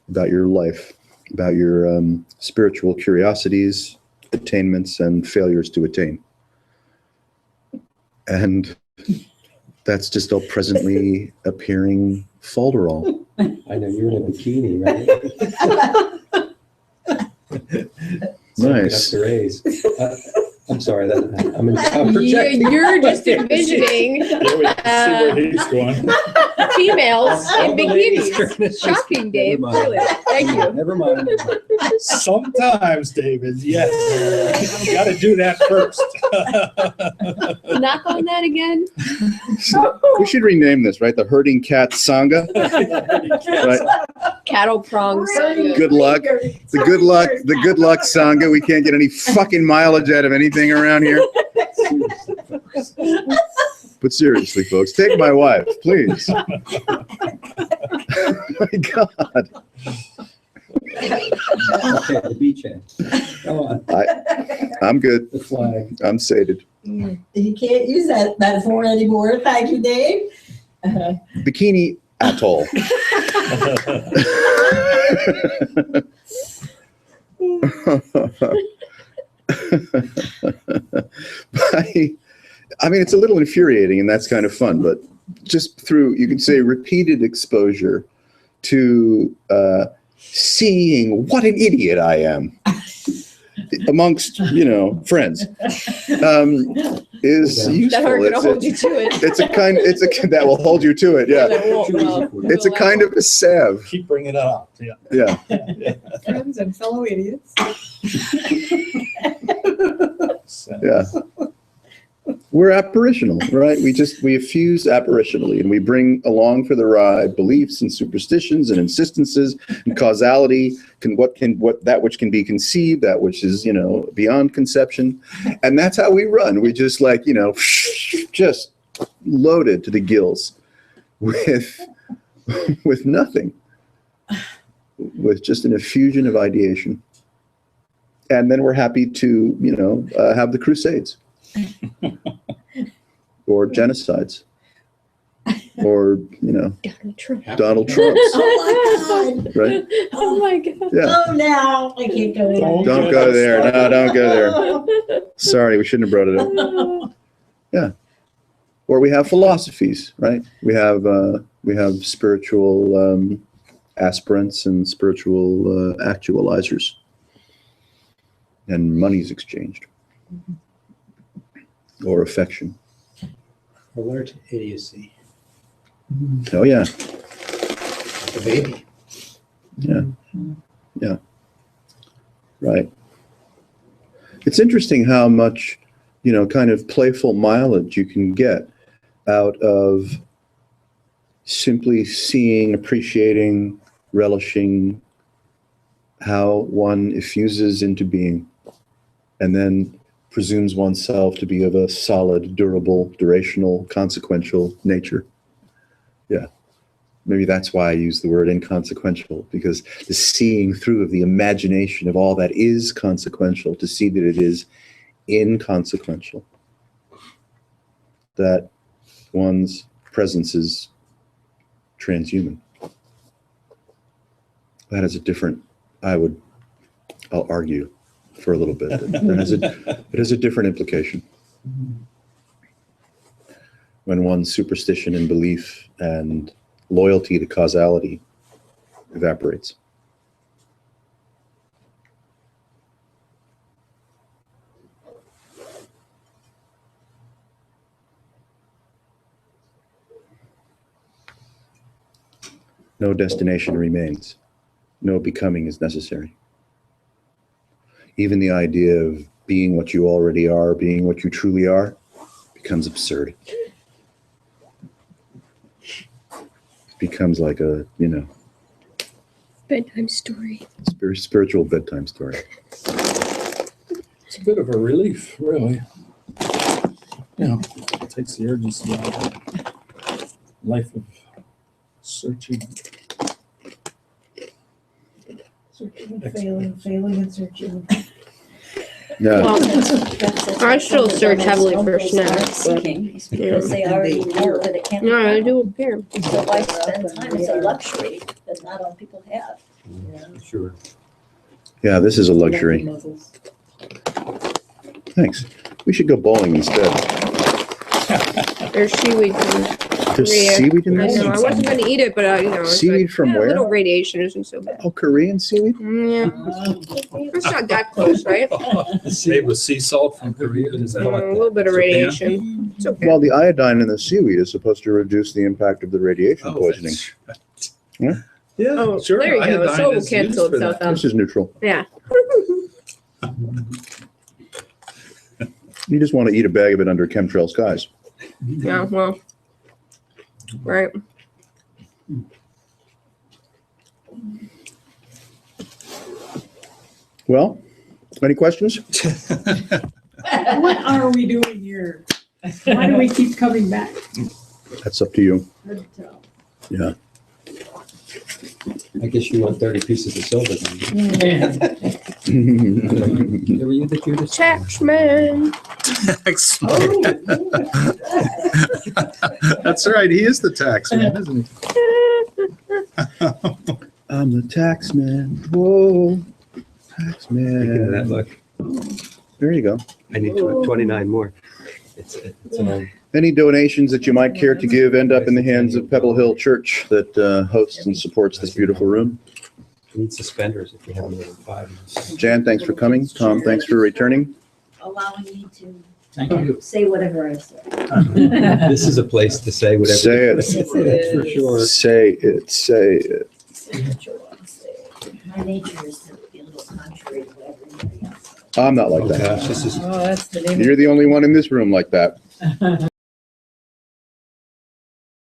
about your life, about your spiritual curiosities, attainments, and failures to attain. And that's just all presently appearing falderall. I know you're in a bikini, right? Nice. So you have to raise. I'm sorry, I'm projecting. You're just envisioning Yeah, we can see where he's going. females in All the ladies are bikinis. in this. Shocking, Dave. Never mind. Really. Thank you. Never mind. Sometimes, David, yes. You gotta do that first. Knock on that again. We should rename this, right? The Herding Cat Sangha. Right? Cattle prongs. Good luck. The good luck Sangha. We can't get any fucking mileage out of anything around here. But seriously, folks, take my wife, please. My God. Okay, the beachhead. Come on, I'm good. the flag. I'm sated. You can't use that metaphor anymore. Thank you, Dave. Bikini Atoll. I mean, it's a little infuriating, and that's kind of fun, but just through, you could say, repeated exposure to seeing what an idiot I am amongst, friends, is That aren't useful. gonna hold you to it. That will hold you to it, yeah. That won't, well, It's a kind of a salve, Keep bringing it up, yeah. yeah. Friends and fellow idiots. So, Yeah. We're apparitional, right? We effuse apparitionally, and we bring along for the ride beliefs and superstitions and insistences and causality, that which can be conceived, that which is, beyond conception. And that's how we run. We just just loaded to the gills with nothing, with just an effusion of ideation. And then we're happy to, have the crusades. Or genocides, or Donald Trump's, Oh my God. right? Oh my God. Yeah, Oh, now I can't go there. don't go there. No, don't go there. Sorry, we shouldn't have brought it up. Or we have philosophies, right? We have spiritual aspirants and spiritual actualizers, and money's exchanged, or affection. Alert idiocy. Oh yeah. The baby. Yeah. Right. It's interesting how much, kind of playful mileage you can get out of simply seeing, appreciating, relishing how one effuses into being, and then presumes oneself to be of a solid, durable, durational, consequential nature. Yeah. Maybe that's why I use the word inconsequential, because the seeing through of the imagination of all that is consequential, to see that it is inconsequential, that one's presence is transhuman. that has a different, I'll argue for a little bit. It has a different implication. When one's superstition and belief and loyalty to causality evaporates. No destination remains. No becoming is necessary. Even the idea of being what you already are, being what you truly are, becomes absurd. It becomes like a, Bedtime story. spiritual bedtime story. It's a bit of a relief, really. It takes the urgency out of it. Life of searching. Searching and failing, failing and searching. Yeah. Well, I still search heavily for snacks, but Because they already know that it can't. be no, I done. do appear. So why spend time? It's a luxury that not all people have. Sure. Yeah, this is a luxury. Thanks. We should go bowling instead. There's seaweed. There's Korea. seaweed in I this? know. I wasn't going to eat it, but it's Seaweed like, from yeah, where? A little radiation isn't so bad. Oh, Korean seaweed? Yeah, it's not that close, right? Made with sea salt from Korea, is that A what? little bit of Japan? radiation. It's okay. Well, the iodine in the seaweed is supposed to reduce the impact of the radiation Oh, poisoning. that's right. Yeah. Yeah, Oh, sure. there you go. Iodine So it will is cancel used for itself that. out. This is neutral. Yeah. You just want to eat a bag of it under chemtrail skies. Yeah. Well. Right. Well, any questions? What are we doing here? Why do we keep coming back? That's up to you. Hard to tell. Yeah. I guess you want 30 pieces of silver then. Were you the Judas? Taxman. That's right, he is the tax man, isn't he? I'm the tax man. Whoa. Tax Speaking of that, man. look, There you go. I need 29 more. It's Any donations that you might care to give end up in the hands of Pebble Hill Church that hosts and supports this beautiful room. you need suspenders if you have more than 5. Jan, thanks for coming. Tom, thanks for returning. Allowing me to Thank you. say whatever I say. This is a place to say whatever. Say it. That's for sure. Say it. Say it. Say what you want to say. My nature is to be a little contrary to what everybody else says. I'm not like Oh that. gosh, this is Oh, that's the name. You're the only one in this room like that.